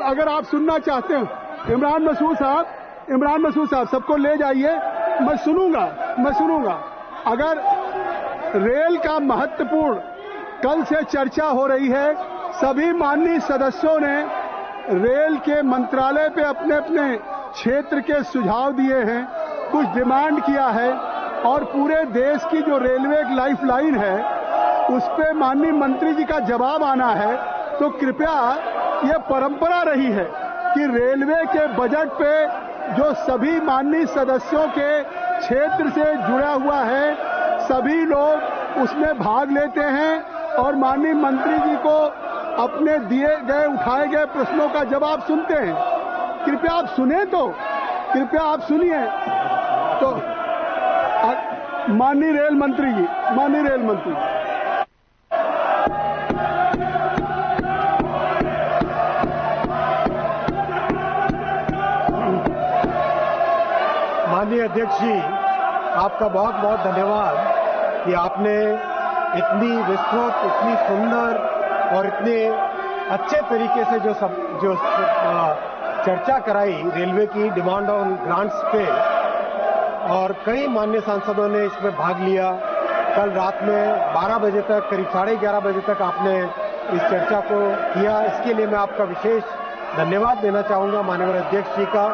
अगर आप सुनना चाहते हो, इमरान मसूद साहब सबको ले जाइए, मैं सुनूंगा। अगर रेल का महत्वपूर्ण कल से चर्चा हो रही है, सभी माननीय सदस्यों ने रेल के मंत्रालय पे अपने अपने क्षेत्र के सुझाव दिए हैं, कुछ डिमांड किया है, और पूरे देश की जो रेलवे एक लाइफलाइन है उस पे माननीय मंत्री जी का जवाब आना है। तो कृपया, ये परंपरा रही है कि रेलवे के बजट पे जो सभी माननीय सदस्यों के क्षेत्र से जुड़ा हुआ है, सभी लोग उसमें भाग लेते हैं और माननीय मंत्री जी को अपने दिए गए उठाए गए प्रश्नों का जवाब सुनते हैं। कृपया आप सुने, तो कृपया आप सुनिए। तो माननीय रेल मंत्री जी, माननीय अध्यक्ष जी, आपका बहुत बहुत धन्यवाद कि आपने इतनी विस्तृत, इतनी सुंदर और इतने अच्छे तरीके से जो चर्चा कराई रेलवे की डिमांड ऑन ग्रांट्स पे, और कई माननीय सांसदों ने इसमें भाग लिया। कल रात में 12 बजे तक, करीब 11:30 बजे तक आपने इस चर्चा को किया। इसके लिए मैं आपका विशेष धन्यवाद देना चाहूंगा माननीय अध्यक्ष जी का,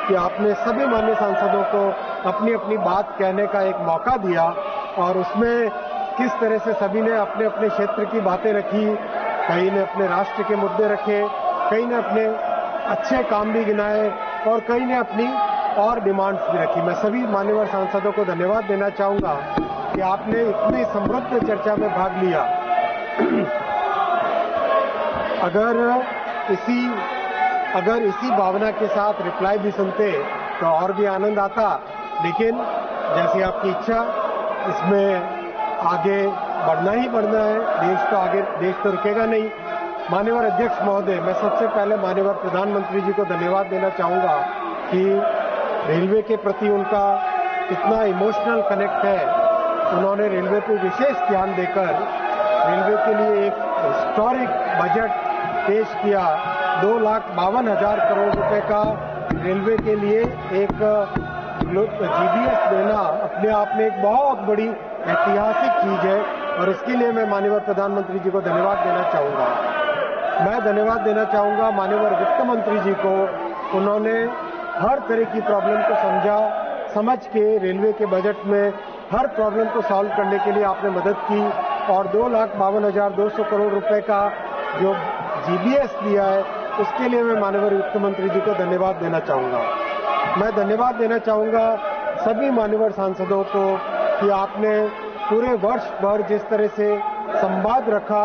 कि आपने सभी माननीय सांसदों को अपनी अपनी बात कहने का एक मौका दिया, और उसमें किस तरह से सभी ने अपने अपने क्षेत्र की बातें रखी। कई ने अपने राष्ट्र के मुद्दे रखे, कई ने अपने अच्छे काम भी गिनाए, और कई ने अपनी और डिमांड्स भी रखी। मैं सभी मान्यवर सांसदों को धन्यवाद देना चाहूंगा कि आपने इतनी समृद्ध चर्चा में भाग लिया। अगर इसी भावना के साथ रिप्लाई भी सुनते तो और भी आनंद आता, लेकिन जैसी आपकी इच्छा, इसमें आगे बढ़ना ही बढ़ना है। देश तो रुकेगा नहीं। माननीय अध्यक्ष महोदय, मैं सबसे पहले माननीय प्रधानमंत्री जी को धन्यवाद देना चाहूंगा कि रेलवे के प्रति उनका इतना इमोशनल कनेक्ट है। उन्होंने रेलवे को विशेष ध्यान देकर रेलवे के लिए एक हिस्टोरिक बजट पेश किया। 2,52,000 करोड़ रुपए का रेलवे के लिए एक जीबीएस देना अपने आप में एक बहुत बड़ी ऐतिहासिक चीज है, और इसके लिए मैं माननीय प्रधानमंत्री जी को धन्यवाद देना चाहूंगा। मैं धन्यवाद देना चाहूंगा माननीय वित्त मंत्री जी को। उन्होंने हर तरह की प्रॉब्लम को समझ के रेलवे के बजट में हर प्रॉब्लम को सॉल्व करने के लिए आपने मदद की, और 2,52,200 करोड़ रुपए का जो जीबीएस दिया है, उसके लिए मैं माननीय वित्त मंत्री जी को धन्यवाद देना चाहूंगा। मैं धन्यवाद देना चाहूंगा सभी मान्यवर सांसदों को कि आपने पूरे वर्ष भर जिस तरह से संवाद रखा,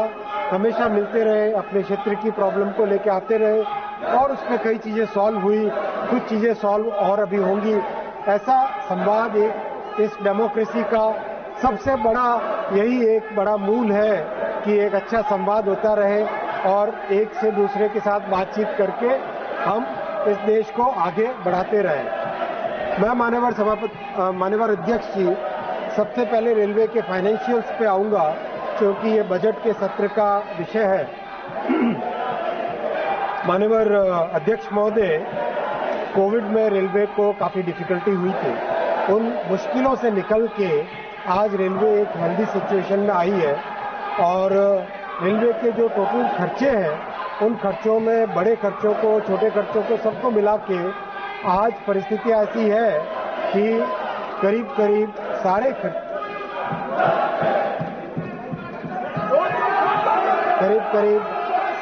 हमेशा मिलते रहे, अपने क्षेत्र की प्रॉब्लम को लेकर आते रहे, और उसमें कई चीजें सॉल्व हुई, कुछ चीजें सॉल्व और अभी होंगी। ऐसा संवाद इस डेमोक्रेसी का सबसे बड़ा यही एक बड़ा मूल है कि एक अच्छा संवाद होता रहे, और एक से दूसरे के साथ बातचीत करके हम इस देश को आगे बढ़ाते रहे। मैं मान्यवर अध्यक्ष जी, सबसे पहले रेलवे के फाइनेंशियल्स पे आऊंगा, क्योंकि ये बजट के सत्र का विषय है। मान्यवर अध्यक्ष महोदय, कोविड में रेलवे को काफी डिफिकल्टी हुई थी। उन मुश्किलों से निकल के आज रेलवे एक हेल्दी सिचुएशन में आई है, और रेलवे के जो टोटल खर्चे हैं, उन खर्चों में बड़े खर्चों को, छोटे खर्चों को, सबको मिला के आज परिस्थिति ऐसी है कि करीब करीब सारे खर्चे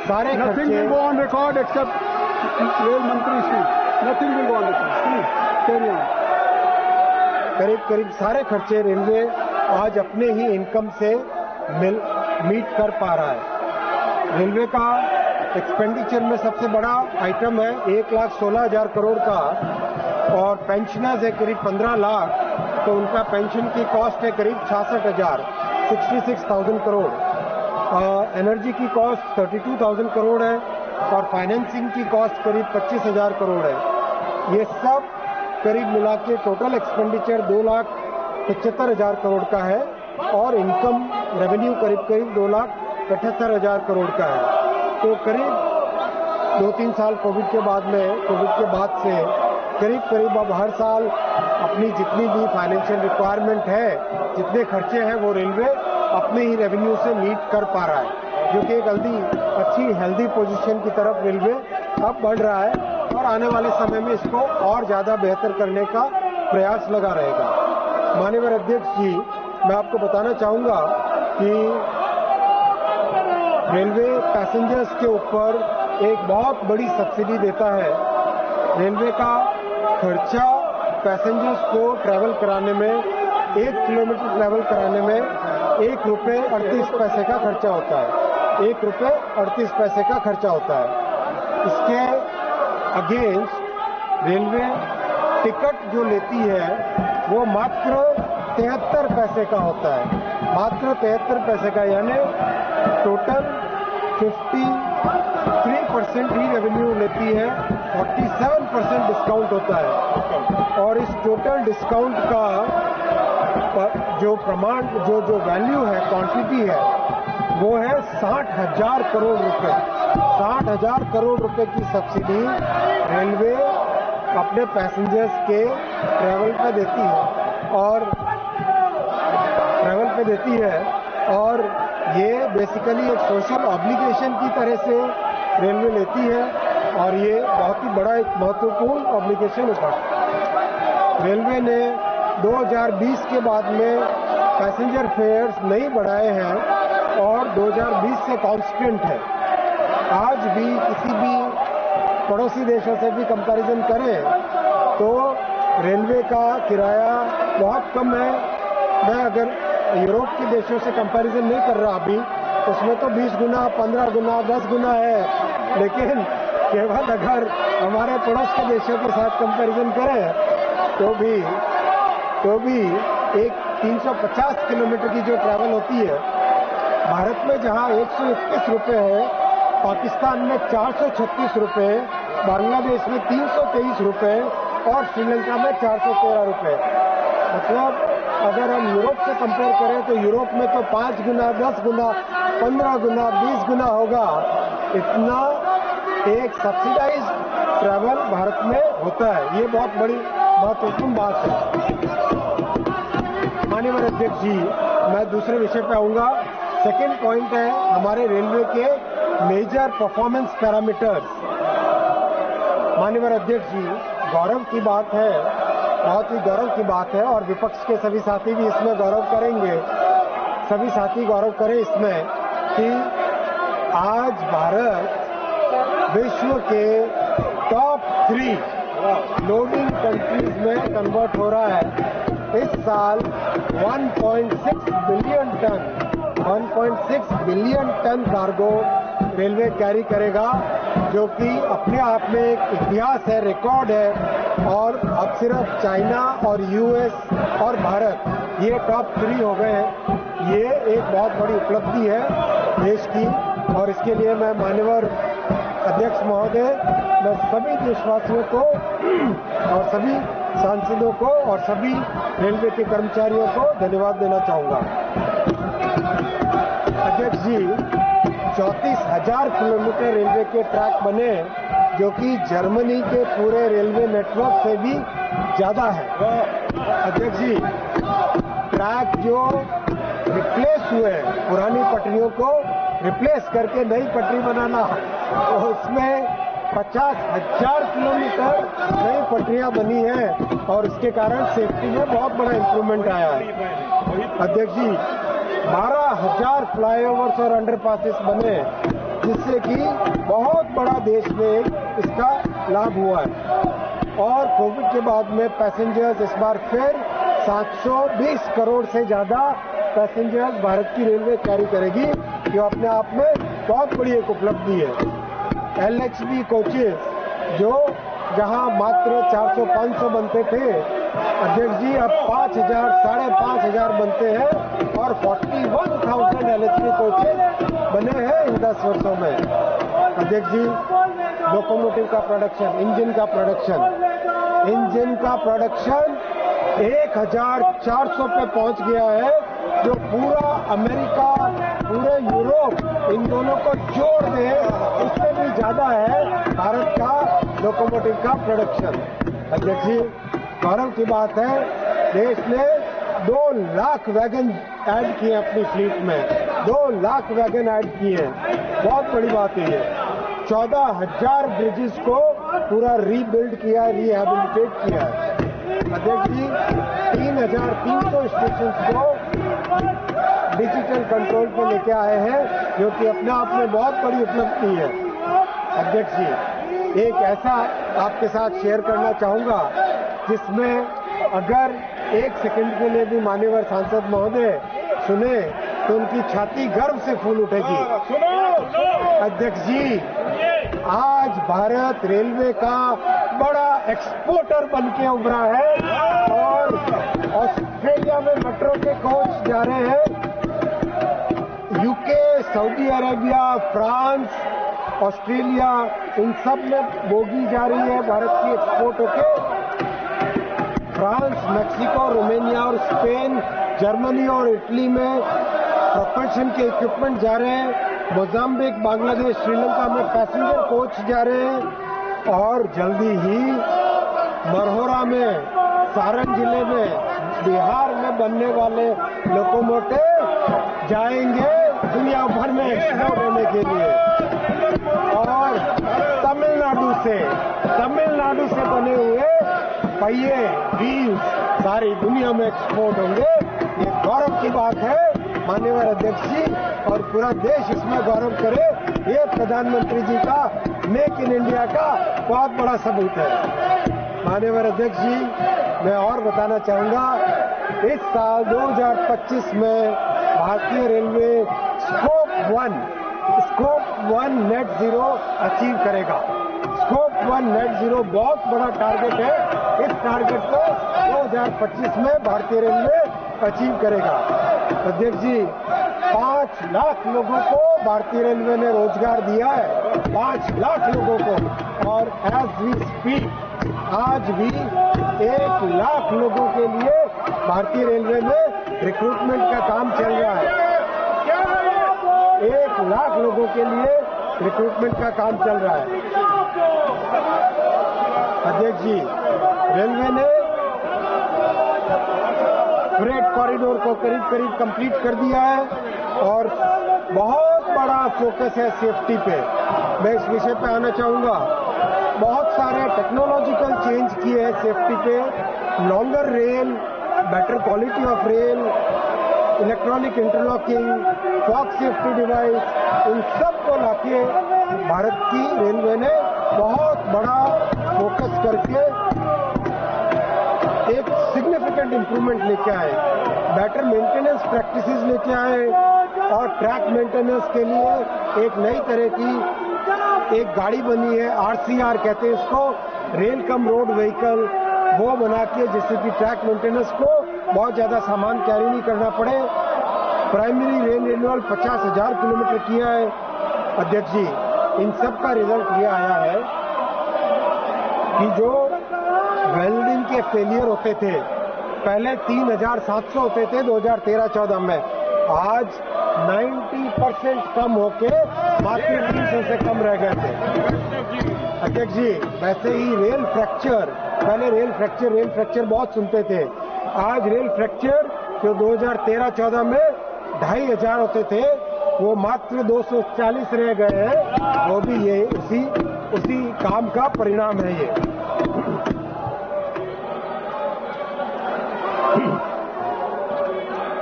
Nothing will go on record except rail मंत्री Shri, nothing will go on record. Please carry on. करीब सारे खर्चे रेलवे आज अपने ही इनकम से मीट कर पा रहा है। रेलवे का एक्सपेंडिचर में सबसे बड़ा आइटम है 1,16,000 करोड़ का, और पेंशनर्स है करीब 15 लाख, तो उनका पेंशन की कॉस्ट है करीब 66,000, 66,000 करोड़। एनर्जी की कॉस्ट 32,000 करोड़ है, और फाइनेंसिंग की कॉस्ट करीब 25,000 करोड़ है। ये सब करीब मिला के टोटल एक्सपेंडिचर 2,75,000 करोड़ का है, और इनकम रेवेन्यू करीब 2,78,000 करोड़ का है। तो करीब 2-3 साल कोविड के बाद से करीब अब हर साल अपनी जितनी भी फाइनेंशियल रिक्वायरमेंट है, जितने खर्चे हैं वो रेलवे अपने ही रेवेन्यू से मीट कर पा रहा है, जो कि एक अच्छी हेल्दी पोजीशन की तरफ रेलवे अब बढ़ रहा है और आने वाले समय में इसको और ज़्यादा बेहतर करने का प्रयास लगा रहेगा। माननीय अध्यक्ष जी, मैं आपको बताना चाहूँगा कि रेलवे पैसेंजर्स के ऊपर एक बहुत बड़ी सब्सिडी देता है। रेलवे का खर्चा पैसेंजर्स को ट्रैवल कराने में 1 किलोमीटर ट्रैवल कराने में ₹1.38 का खर्चा होता है। ₹1.38 का खर्चा होता है। इसके अगेंस्ट रेलवे टिकट जो लेती है वो मात्र 73 पैसे का होता है, मात्र 73 पैसे का, यानी टोटल 53% ही रेवेन्यू लेती है, 47% डिस्काउंट होता है। और इस टोटल डिस्काउंट का जो प्रमाण जो वैल्यू है, क्वांटिटी है, वो है 60,000 करोड़ रुपए। 60,000 करोड़ रुपए की सब्सिडी रेलवे अपने पैसेंजर्स के ट्रैवल पे देती है और ये बेसिकली एक सोशल ऑब्लिगेशन की तरह से रेलवे लेती है और ये बहुत ही बड़ा एक महत्वपूर्ण ऑब्लिगेशन होता है। रेलवे ने 2020 के बाद में पैसेंजर फेयर्स नहीं बढ़ाए हैं और 2020 से कांस्टेंट है। आज भी किसी भी पड़ोसी देशों से भी कंपैरिजन करें तो रेलवे का किराया बहुत कम है। मैं अगर यूरोप के देशों से कंपैरिजन नहीं कर रहा अभी, उसमें तो 20 गुना, 15 गुना, 10 गुना है, लेकिन केवल अगर हमारे पड़ोस के देशों के साथ कंपैरिजन करें तो भी एक 350 किलोमीटर की जो ट्रैवल होती है, भारत में जहां 121 रुपये है, पाकिस्तान में 436 रुपये, बांग्लादेश में 323 रुपये और श्रीलंका में 413 रुपये। मतलब अगर हम यूरोप से कंपेयर करें तो यूरोप में तो 5 गुना, 10 गुना, 15 गुना, 20 गुना होगा। इतना एक सब्सिडाइज ट्रैवल भारत में होता है। ये बहुत बड़ी महत्वपूर्ण बात है। माननीय अध्यक्ष जी, मैं दूसरे विषय पे आऊंगा। सेकेंड पॉइंट है हमारे रेलवे के मेजर परफॉर्मेंस पैरामीटर्स। माननीय अध्यक्ष जी, गौरव की बात है, बहुत ही गौरव की बात है और विपक्ष के सभी साथी भी इसमें गौरव करेंगे, सभी साथी गौरव करें इसमें कि आज भारत विश्व के टॉप 3 लोडिंग कंट्रीज में कन्वर्ट हो रहा है। इस साल 1.6 billion tonne cargo railway carry करेगा, जो कि अपने आप में एक इतिहास है, रिकॉर्ड है। और अब सिर्फ चाइना और यूएस और भारत ये टॉप 3 हो गए हैं। ये एक बहुत बड़ी उपलब्धि है देश की और इसके लिए मैं माननीय अध्यक्ष महोदय, मैं सभी देशवासियों को और सभी सांसदों को और सभी रेलवे के कर्मचारियों को धन्यवाद देना चाहूँगा। अध्यक्ष जी, 34,000 किलोमीटर रेलवे के ट्रैक बने, जो कि जर्मनी के पूरे रेलवे नेटवर्क से भी ज्यादा है। अध्यक्ष जी, ट्रैक जो रिप्लेस हुए, पुरानी पटरियों को रिप्लेस करके नई पटरी बनाना, तो उसमें 50,000 किलोमीटर नई पटरियां बनी हैं और इसके कारण सेफ्टी में बहुत बड़ा इंप्रूवमेंट आया है। अध्यक्ष जी, 12,000 फ्लाईओवर्स और अंडरपासेस बने, जिससे कि बहुत बड़ा देश में इसका लाभ हुआ है। और कोविड के बाद में पैसेंजर्स इस बार फिर 720 करोड़ से ज्यादा पैसेंजर्स भारत की रेलवे कैरी करेगी, जो अपने आप में बहुत बड़ी एक उपलब्धि है। LHB कोचेस जो जहां मात्र 400-500 बनते थे, अध्यक्ष जी अब 5,000, 5,500 बनते हैं और 41,000 LHB कोचेस बने हैं इन 10 वर्षों में। अध्यक्ष जी, लोकोमोटिव का प्रोडक्शन, इंजन का प्रोडक्शन 1,400 पे पहुंच गया है, जो पूरा अमेरिका, पूरे यूरोप, इन दोनों को जोड़ दे उससे भी ज्यादा है भारत का लोकोमोटिव का प्रोडक्शन। अध्यक्ष जी, गौरव की बात है, देश ने 2 लाख वैगन ऐड किए अपनी फ्लीट में, 2 लाख वैगन ऐड किए, बहुत बड़ी बात है ये। 14,000 ब्रिजेस को पूरा रीबिल्ड किया, रिहेबिलिटेट किया है। अध्यक्ष जी, 3,300 स्टेशन को डिजिटल कंट्रोल पर लेके आए हैं, जो कि अपने आप में बहुत बड़ी उपलब्धि है। अध्यक्ष जी, एक ऐसा आपके साथ शेयर करना चाहूंगा जिसमें अगर 1 सेकंड के लिए भी माननीय सांसद महोदय सुने तो उनकी छाती गर्व से फूल उठेगी। अध्यक्ष जी, आज भारत रेलवे का बड़ा एक्सपोर्टर बन के उभरा है और ऑस्ट्रेलिया में मेट्रो के कोच जा रहे हैं, UK, Saudi Arabia, France, Australia, इन सब में बोगी जा रही है भारत की एक्सपोर्ट होके। फ्रांस, मैक्सिको, रोमानिया और स्पेन, जर्मनी और इटली में प्रोपल्शन के इक्विपमेंट जा रहे हैं। मोजाम्बिक, बांग्लादेश, श्रीलंका में पैसेंजर कोच जा रहे हैं और जल्दी ही मरहोरा में, सारण जिले में, बिहार में बनने वाले लोकोमोटिव जाएंगे दुनिया भर में एक्सपोर्ट होने के लिए। और तमिलनाडु से बने हुए पहिए, व्हील्स सारी दुनिया में एक्सपोर्ट होंगे। ये गौरव की बात है माननीय अध्यक्ष जी, और पूरा देश इसमें गौरव करे। ये प्रधानमंत्री जी का मेक इन इंडिया का बहुत बड़ा सबूत है। माननीय अध्यक्ष जी, मैं और बताना चाहूंगा, इस साल 2025 में भारतीय railway scope 1 net zero achieve करेगा। स्कोप 1 नेट जीरो बहुत बड़ा टारगेट है। इस टारगेट को 2025 में भारतीय रेलवे अचीव करेगा। अध्यक्ष जी, 5 लाख लोगों को भारतीय रेलवे ने रोजगार दिया है, 5 लाख लोगों को, और एज वी स्पीक आज भी 1 लाख लोगों के लिए भारतीय रेलवे में रिक्रूटमेंट का काम चल रहा है। 1 लाख लोगों के लिए रिक्रूटमेंट का काम चल रहा है। अध्यक्ष जी, रेलवे ने फ्रेट कॉरिडोर को करीब कंप्लीट कर दिया है और बहुत बड़ा फोकस है सेफ्टी पे। मैं इस विषय पे आना चाहूंगा। बहुत सारे टेक्नोलॉजिकल चेंज किए हैं सेफ्टी पे, longer rail, better quality of rail, electronic interlocking, fog safety device, इन सब को लाके भारत की रेलवे ने बहुत बड़ा फोकस करके एक सिग्निफिकेंट इंप्रूवमेंट लेके आए, बेटर मेंटेनेंस प्रैक्टिसेस लेके आए और ट्रैक मेंटेनेंस के लिए एक नई तरह की एक गाड़ी बनी है, RCR कहते हैं इसको, रेल कम रोड व्हीकल, वो बना के जिससे कि ट्रैक मेंटेनेंस को बहुत ज्यादा सामान कैरी नहीं करना पड़े। प्राइमरी रेल रिन्यूअल 50,000 किलोमीटर किया है। अध्यक्ष जी, इन सब का रिजल्ट ये आया है कि जो वेल्डिंग के फेलियर होते थे, पहले 3,700 होते थे 2013-14 में, आज 90% कम होके मात्र 300 से कम रह गए थे। अध्यक्ष जी, वैसे ही रेल फ्रैक्चर, पहले रेल फ्रैक्चर बहुत सुनते थे, आज रेल फ्रैक्चर जो 2013-14 में 2,500 होते थे वो मात्र 240 रह गए हैं। वो भी ये उसी काम का परिणाम है ये।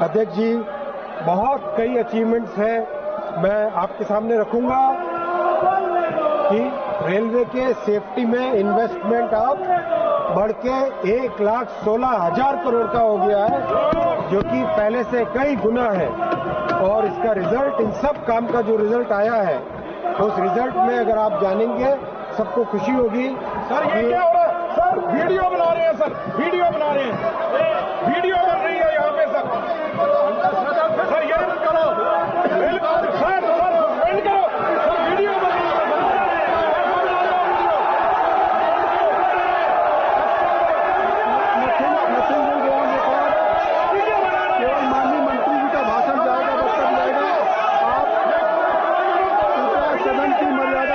अध्यक्ष जी, बहुत कई अचीवमेंट्स हैं, मैं आपके सामने रखूंगा कि रेलवे के सेफ्टी में इन्वेस्टमेंट अब बढ़ के 1,16,000 करोड़ का हो गया है, जो कि पहले से कई गुना है। और इसका रिजल्ट, इन सब काम का जो रिजल्ट आया है, उस रिजल्ट में अगर आप जानेंगे सबको खुशी होगी। सर ये क्या हो रहा है? सर वीडियो बना रहे हैं, सर वीडियो बना रहे हैं, वीडियो बन रही है यहाँ पे सर। सर ये करो, सर सस्पेंड करो, सर वीडियो बन रही है। केवल माननीय मंत्री जी का भाषण जाएगा, वक्तव्य जाएगा, आप सदन की मर्यादा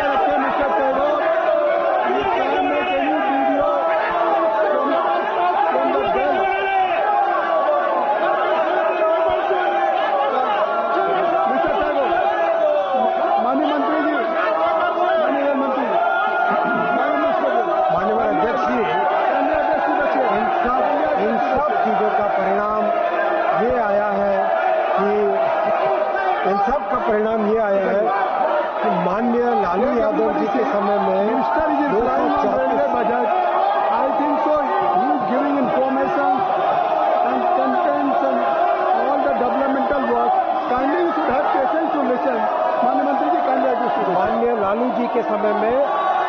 समय में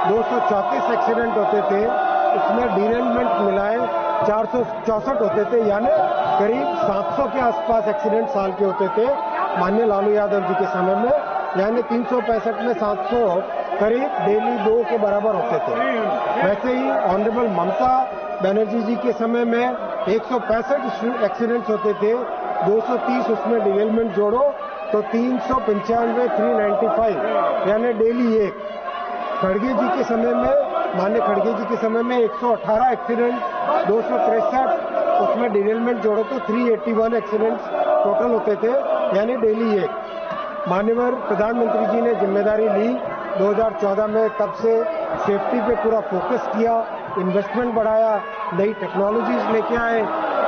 234 एक्सीडेंट होते थे, उसमें डिरेलमेंट मिलाए 464 होते थे, यानी करीब 700 के आसपास एक्सीडेंट साल के होते थे माननीय लालू यादव जी के समय में, यानी 365 में 700 करीब डेली 2 के बराबर होते थे। वैसे ही ऑनरेबल ममता बनर्जी जी के समय में 165 एक्सीडेंट्स होते थे, 230 उसमें डिरेलमेंट जोड़ो तो 395 395 यानी डेली एक। खड़गे जी के समय में, माननीय खड़गे जी के समय में 118 एक्सीडेंट, 263 उसमें डिरेलमेंट जोड़ो तो 381 एक्सीडेंट्स टोटल होते थे, यानी डेली एक। माननीय प्रधानमंत्री जी ने जिम्मेदारी ली 2014 में, तब से सेफ्टी पे पूरा फोकस किया, इन्वेस्टमेंट बढ़ाया, नई टेक्नोलॉजीज लेके आए।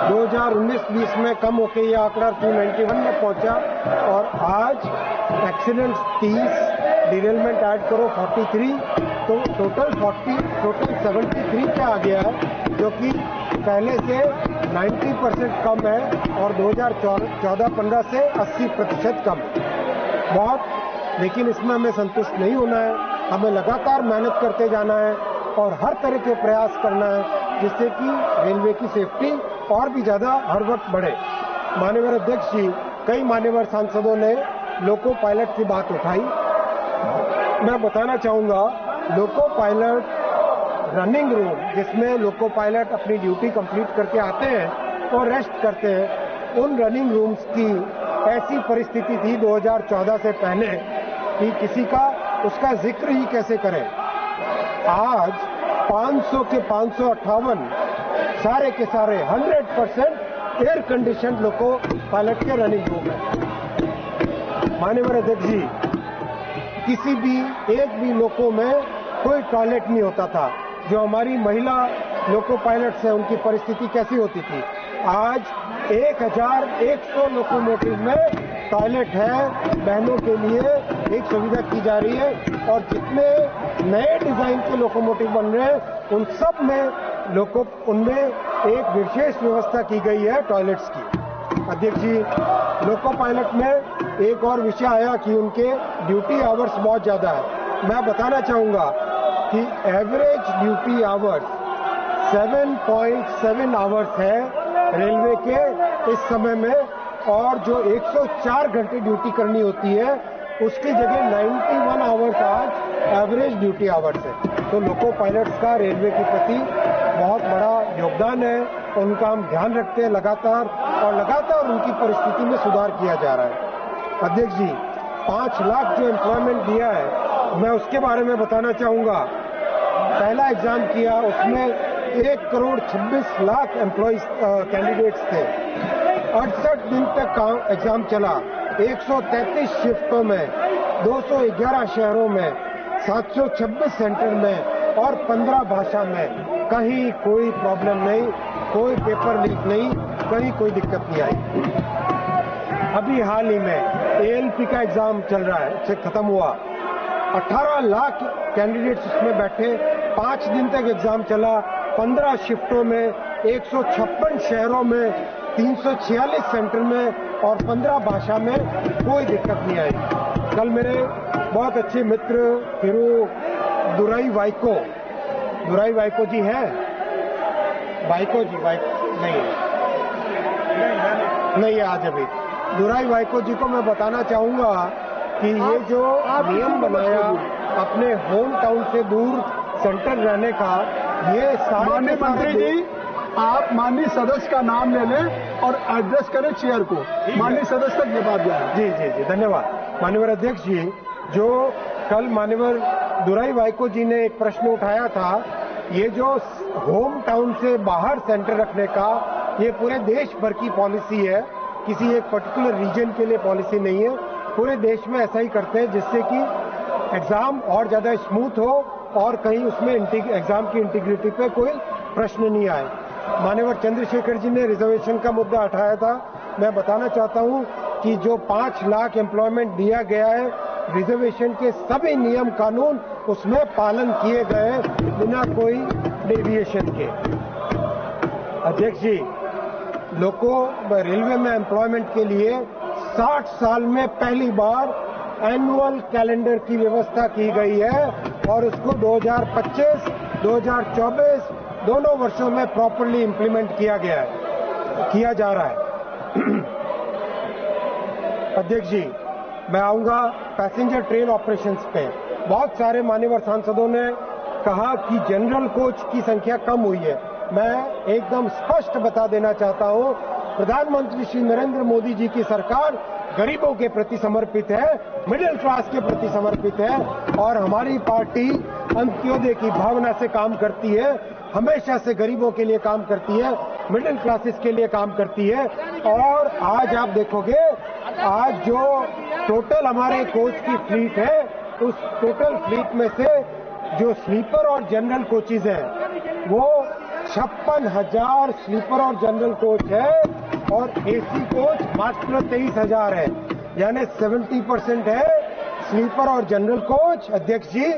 2019-20 में कम होकर यह आंकड़ा 291 में पहुंचा और आज एक्सीडेंट्स 30, डिरेलमेंट ऐड करो 43, तो टोटल 73 पे आ गया है, जो कि पहले से 90% कम है और 2014-15 से 80% कम है। बहुत, लेकिन इसमें हमें संतुष्ट नहीं होना है, हमें लगातार मेहनत करते जाना है और हर तरह के प्रयास करना है जिससे कि रेलवे की सेफ्टी और भी ज्यादा हर वक्त बढ़े। माननीय अध्यक्ष जी, कई मान्यवर सांसदों ने लोको पायलट की बात उठाई। मैं बताना चाहूंगा, लोको पायलट रनिंग रूम, जिसमें लोको पायलट अपनी ड्यूटी कंप्लीट करके आते हैं और रेस्ट करते हैं, उन रनिंग रूम्स की ऐसी परिस्थिति थी 2014 से पहले कि किसी का उसका जिक्र ही कैसे करें। आज 500 के 558 सारे के सारे 100% एयर कंडीशन लोको पायलट के रनिंग रूम है। माननीय अध्यक्ष जी, किसी भी एक भी लोको में कोई टॉयलेट नहीं होता था। जो हमारी महिला लोको पायलट्स है, उनकी परिस्थिति कैसी होती थी। आज 1100 लोकोमोटिव में टॉयलेट है, बहनों के लिए एक सुविधा की जा रही है और जितने नए डिजाइन के लोकोमोटिव बन रहे हैं उन सब में उनमें एक विशेष व्यवस्था की गई है टॉयलेट्स की। अध्यक्ष जी, लोको पायलट में एक और विषय आया कि उनके ड्यूटी आवर्स बहुत ज्यादा है। मैं बताना चाहूंगा कि एवरेज ड्यूटी आवर्स 7.7 आवर्स है रेलवे के इस समय में, और जो 104 घंटे ड्यूटी करनी होती है उसकी जगह 91 आवर्स आज एवरेज ड्यूटी आवर्स है। तो लोको पायलट्स का रेलवे के प्रति बहुत बड़ा योगदान है, उनका हम ध्यान रखते हैं लगातार और लगातार उनकी परिस्थिति में सुधार किया जा रहा है। अध्यक्ष जी, 5 लाख जो एम्प्लॉयमेंट दिया है, मैं उसके बारे में बताना चाहूंगा। पहला एग्जाम किया, उसमें 1,26,00,000 एम्प्लॉयज कैंडिडेट्स थे। 68 दिन तक एग्जाम चला, 133 शिफ्टों में, 211 शहरों में, 726 सेंटर में और 15 भाषा में। कहीं कोई प्रॉब्लम नहीं, कोई पेपर लीक नहीं, कहीं कोई दिक्कत नहीं आई। अभी हाल ही में ALP का एग्जाम चल रहा है, खत्म हुआ। 18 लाख कैंडिडेट्स उसमें बैठे, 5 दिन तक एग्जाम चला, 15 शिफ्टों में, 156 शहरों में, 346 सेंटर में और 15 भाषा में, कोई दिक्कत नहीं आई। कल मेरे बहुत अच्छे मित्र थिरू दुराई वाइको जी हैं, वाइको जी नहीं है आज अभी। दुराई वाइको जी को मैं बताना चाहूंगा कि ये जो नियम बनाया अपने होम टाउन से दूर सेंटर रहने का, ये माननीय मंत्री जी, आप माननीय सदस्य का नाम ले लें और एड्रेस करें चेयर को। माननीय सदस्य तक ये बात जाए। जी, धन्यवाद। माननीय अध्यक्ष जी, जो कल माननीय दुराई वाइको जी ने एक प्रश्न उठाया था, ये जो होम टाउन से बाहर सेंटर रखने का, ये पूरे देश भर की पॉलिसी है, किसी एक पर्टिकुलर रीजन के लिए पॉलिसी नहीं है। पूरे देश में ऐसा ही करते हैं जिससे कि एग्जाम और ज्यादा स्मूथ हो और कहीं उसमें एग्जाम की इंटीग्रिटी पे कोई प्रश्न नहीं आए। माननीय चंद्रशेखर जी ने रिजर्वेशन का मुद्दा उठाया था। मैं बताना चाहता हूं कि जो 5 लाख एम्प्लॉयमेंट दिया गया है, रिजर्वेशन के सभी नियम कानून उसमें पालन किए गए बिना कोई डेविएशन के। अध्यक्ष जी, रेलवे में एम्प्लॉयमेंट के लिए 60 साल में पहली बार एनुअल कैलेंडर की व्यवस्था की गई है और उसको 2025, 2024 दोनों वर्षों में प्रॉपर्ली इंप्लीमेंट किया जा रहा है। अध्यक्ष जी, मैं आऊंगा पैसेंजर ट्रेन ऑपरेशंस पे। बहुत सारे मान्यवर सांसदों ने कहा कि जनरल कोच की संख्या कम हुई है। मैं एकदम स्पष्ट बता देना चाहता हूं, प्रधानमंत्री श्री नरेंद्र मोदी जी की सरकार गरीबों के प्रति समर्पित है, मिडिल क्लास के प्रति समर्पित है और हमारी पार्टी अंत्योदय की भावना से काम करती है, हमेशा से गरीबों के लिए काम करती है, मिडिल क्लासेस के लिए काम करती है। और आज आप देखोगे, आज जो टोटल हमारे कोच की फ्लीट है, उस टोटल फ्लीट में से जो स्लीपर और जनरल कोचेज हैं वो 56,000 स्लीपर और जनरल कोच है और एसी कोच मात्र 23,000 है, यानी 70% है स्लीपर और जनरल कोच अध्यक्ष जी,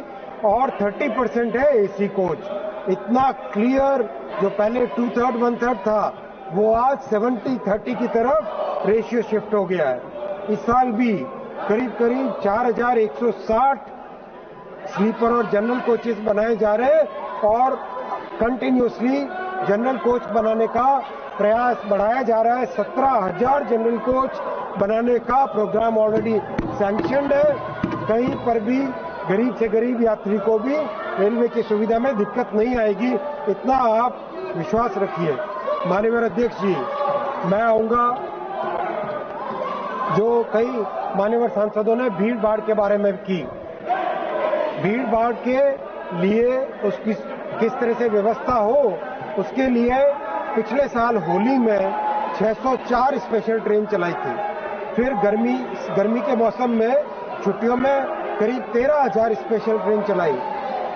और 30% है एसी कोच। इतना क्लियर, जो पहले 2/3 1/3 था वो आज 70-30 की तरफ रेशियो शिफ्ट हो गया है। इस साल भी करीब 4,160 स्लीपर और जनरल कोचेस बनाए जा रहे हैं और कंटिन्यूसली जनरल कोच बनाने का प्रयास बढ़ाया जा रहा है। 17,000 जनरल कोच बनाने का प्रोग्राम ऑलरेडी सैंक्शनड है। कहीं पर भी गरीब से गरीब यात्री को भी रेलवे की सुविधा में दिक्कत नहीं आएगी, इतना आप विश्वास रखिए। माननीय अध्यक्ष जी, मैं आऊंगा, जो कई मान्यवर सांसदों ने भीड़ भाड़ के बारे में की, भीड़ भाड़ के लिए उसकी किस तरह से व्यवस्था हो, उसके लिए पिछले साल होली में 604 स्पेशल ट्रेन चलाई थी। फिर गर्मी के मौसम में छुट्टियों में करीब 13,000 स्पेशल ट्रेन चलाई।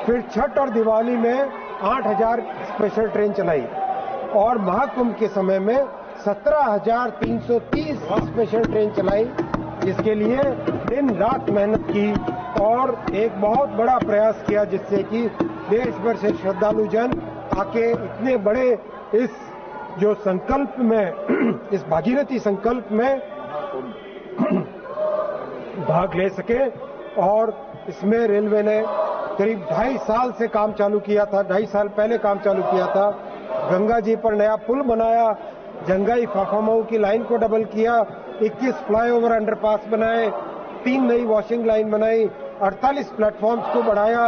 फिर छठ और दिवाली में 8,000 स्पेशल ट्रेन चलाई और महाकुंभ के समय में 17,330 स्पेशल ट्रेन चलाई, जिसके लिए दिन रात मेहनत की और एक बहुत बड़ा प्रयास किया, जिससे कि देश भर से श्रद्धालु जन आके इतने बड़े इस जो संकल्प में, इस भागीरथी संकल्प में भाग ले सके। और इसमें रेलवे ने करीब 2.5 साल से काम चालू किया था, 2.5 साल पहले काम चालू किया था। गंगा जी पर नया पुल बनाया, जंगाई फाफामऊ की लाइन को डबल किया, 21 फ्लाईओवर अंडरपास बनाए, 3 नई वॉशिंग लाइन बनाई, 48 प्लेटफॉर्म्स को बढ़ाया,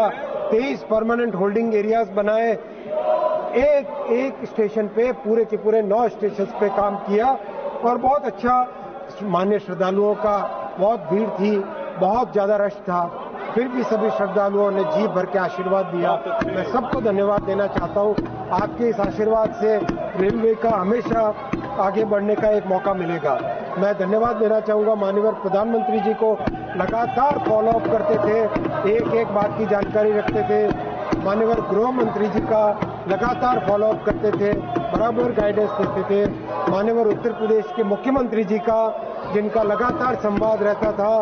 23 परमानेंट होल्डिंग एरियाज बनाए, एक स्टेशन पे पूरे के पूरे 9 स्टेशन पे काम किया और बहुत अच्छा। मान्य श्रद्धालुओं का बहुत भीड़ थी, बहुत ज्यादा रश था, फिर भी सभी श्रद्धालुओं ने जी भर के आशीर्वाद दिया। मैं सबको धन्यवाद देना चाहता हूँ। आपके इस आशीर्वाद से रेलवे का हमेशा आगे बढ़ने का एक मौका मिलेगा। मैं धन्यवाद देना चाहूंगा माननीय प्रधानमंत्री जी को, लगातार फॉलोअप करते थे, एक बात की जानकारी रखते थे। माननीय गृह मंत्री जी का लगातार फॉलोअप करते थे, बराबर गाइडेंस देते थे। माननीय उत्तर प्रदेश के मुख्यमंत्री जी का, जिनका लगातार संवाद रहता था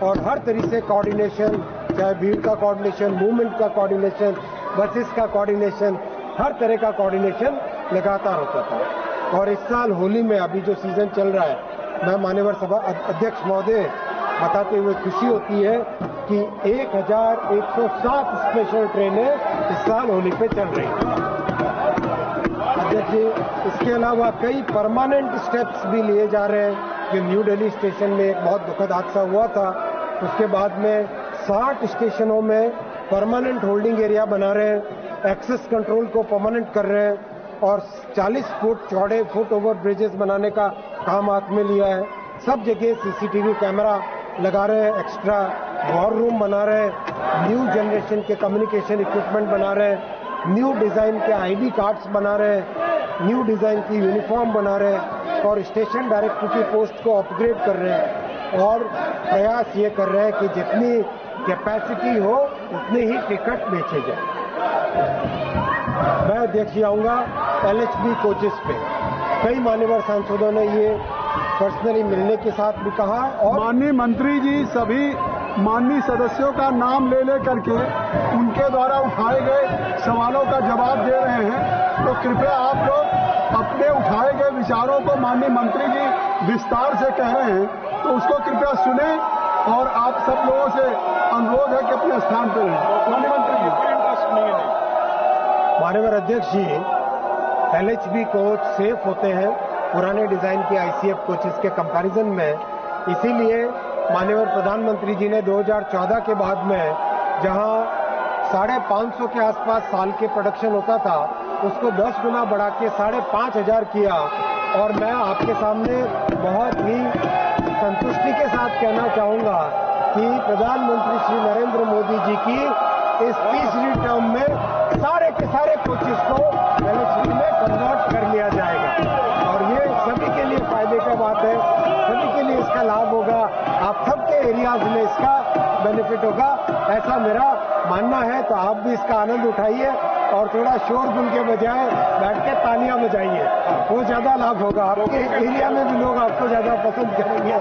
और हर तरीके से कोऑर्डिनेशन, चाहे भीड़ का कोऑर्डिनेशन, मूवमेंट का कोऑर्डिनेशन, बसेस का कोऑर्डिनेशन, हर तरह का कोऑर्डिनेशन लगातार होता था। और इस साल होली में अभी जो सीजन चल रहा है, मैं माननीय सभा अध्यक्ष महोदय बताते हुए खुशी होती है कि 1,107 स्पेशल ट्रेनें इस साल होली पे चल रही हैं। अध्यक्ष जी, इसके अलावा कई परमानेंट स्टेप्स भी लिए जा रहे हैं। जो न्यू दिल्ली स्टेशन में एक बहुत दुखद हादसा हुआ था, उसके बाद में 60 स्टेशनों में परमानेंट होल्डिंग एरिया बना रहे हैं, एक्सेस कंट्रोल को परमानेंट कर रहे हैं और 40 फुट चौड़े फुट ओवर ब्रिजेस बनाने का काम हाथ में लिया है। सब जगह सीसीटीवी कैमरा लगा रहे हैं, एक्स्ट्रा वॉर रूम बना रहे हैं, न्यू जनरेशन के कम्युनिकेशन इक्विपमेंट बना रहे हैं, न्यू डिजाइन के आईडी कार्ड्स बना रहे हैं, न्यू डिजाइन की यूनिफॉर्म बना रहे हैं और स्टेशन डायरेक्टर की पोस्ट को अपग्रेड कर रहे हैं और प्रयास ये कर रहे हैं कि जितनी कैपेसिटी हो उतने ही टिकट बेचे जाए। मैं अध्यक्ष आऊंगा LHB कोचेस पे। कई मान्यवर सांसदों ने ये पर्सनली मिलने के साथ भी कहा और माननीय मंत्री जी सभी माननीय सदस्यों का नाम ले करके उनके द्वारा उठाए गए सवालों का जवाब दे रहे हैं। तो कृपया आप लोग अपने उठाए गए विचारों को माननीय मंत्री जी विस्तार से कह रहे हैं, तो उसको कृपया सुने और आप सब लोगों से अनुरोध है कि अपने स्थान पर रहें। माननीय अध्यक्ष जी, LHB कोच सेफ होते हैं पुराने डिजाइन के ICF कोचेस के कंपैरिजन में, इसीलिए माननीय प्रधानमंत्री जी ने 2014 के बाद में जहां 550 के आसपास साल के प्रोडक्शन होता था उसको 10 गुना बढ़ा के 5,500 किया। और मैं आपके सामने बहुत ही संतुष्टि के साथ कहना चाहूंगा कि प्रधानमंत्री श्री नरेंद्र मोदी जी की इस तीसरी टर्म में सारे के सारे कोचेस को LHB में कन्वर्ट कर लिया जाएगा और ये सभी के लिए फायदे का बात है, सभी के लिए इसका लाभ होगा, आप सबके एरियाज में इसका बेनिफिट होगा, ऐसा मेरा मानना है। तो आप भी इसका आनंद उठाइए और थोड़ा शोरगुल के बजाय बैठ के तालियां बजाइए, वो ज्यादा लाभ होगा, आपके एरिया में भी लोग आपको ज्यादा पसंद करेंगे।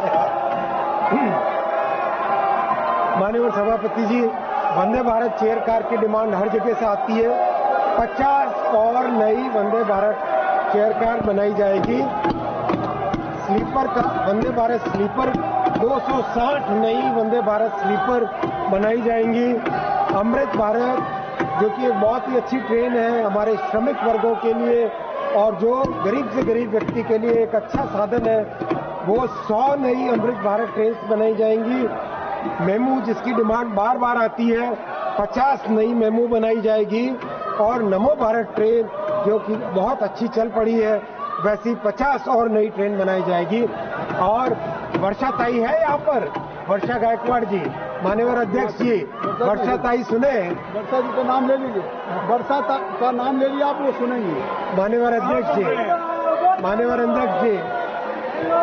माननीय सभापति जी, वंदे भारत चेयर कार की डिमांड हर जगह से आती है। 50 और नई वंदे भारत चेयर कार बनाई जाएगी। स्लीपर का वंदे भारत स्लीपर 260 नई वंदे भारत स्लीपर बनाई जाएंगी। अमृत भारत जो कि एक बहुत ही अच्छी ट्रेन है हमारे श्रमिक वर्गों के लिए और जो गरीब से गरीब व्यक्ति के लिए एक अच्छा साधन है, वो 100 नई अमृत भारत ट्रेन बनाई जाएंगी। मेमू जिसकी डिमांड बार बार आती है, 50 नई मेमू बनाई जाएगी। और नमो भारत ट्रेन जो कि बहुत अच्छी चल पड़ी है, वैसी 50 और नई ट्रेन बनाई जाएगी। और वर्षा ताई है यहाँ पर, वर्षा गायकवाड़ जी, माननीय अध्यक्ष जी, वर्षा ताई सुने, वर्षा जी का नाम ले लीजिए, वर्षा का नाम ले लिया, आप वो सुनेंगे। माननीय अध्यक्ष जी, माननीय अध्यक्ष जी,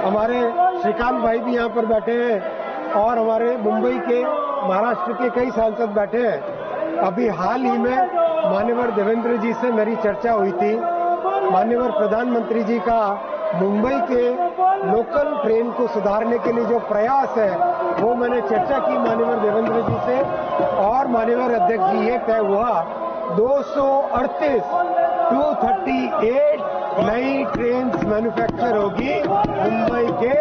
हमारे श्रीकांत भाई भी यहाँ पर बैठे हैं और हमारे मुंबई के, महाराष्ट्र के कई सांसद बैठे हैं। अभी हाल ही में माननीय देवेंद्र जी से मेरी चर्चा हुई थी। माननीय प्रधानमंत्री जी का मुंबई के लोकल ट्रेन को सुधारने के लिए जो प्रयास है वो मैंने चर्चा की माननीय देवेंद्र जी से और माननीय अध्यक्ष जी ये तय हुआ 238 नई ट्रेन मैन्युफैक्चर होगी मुंबई के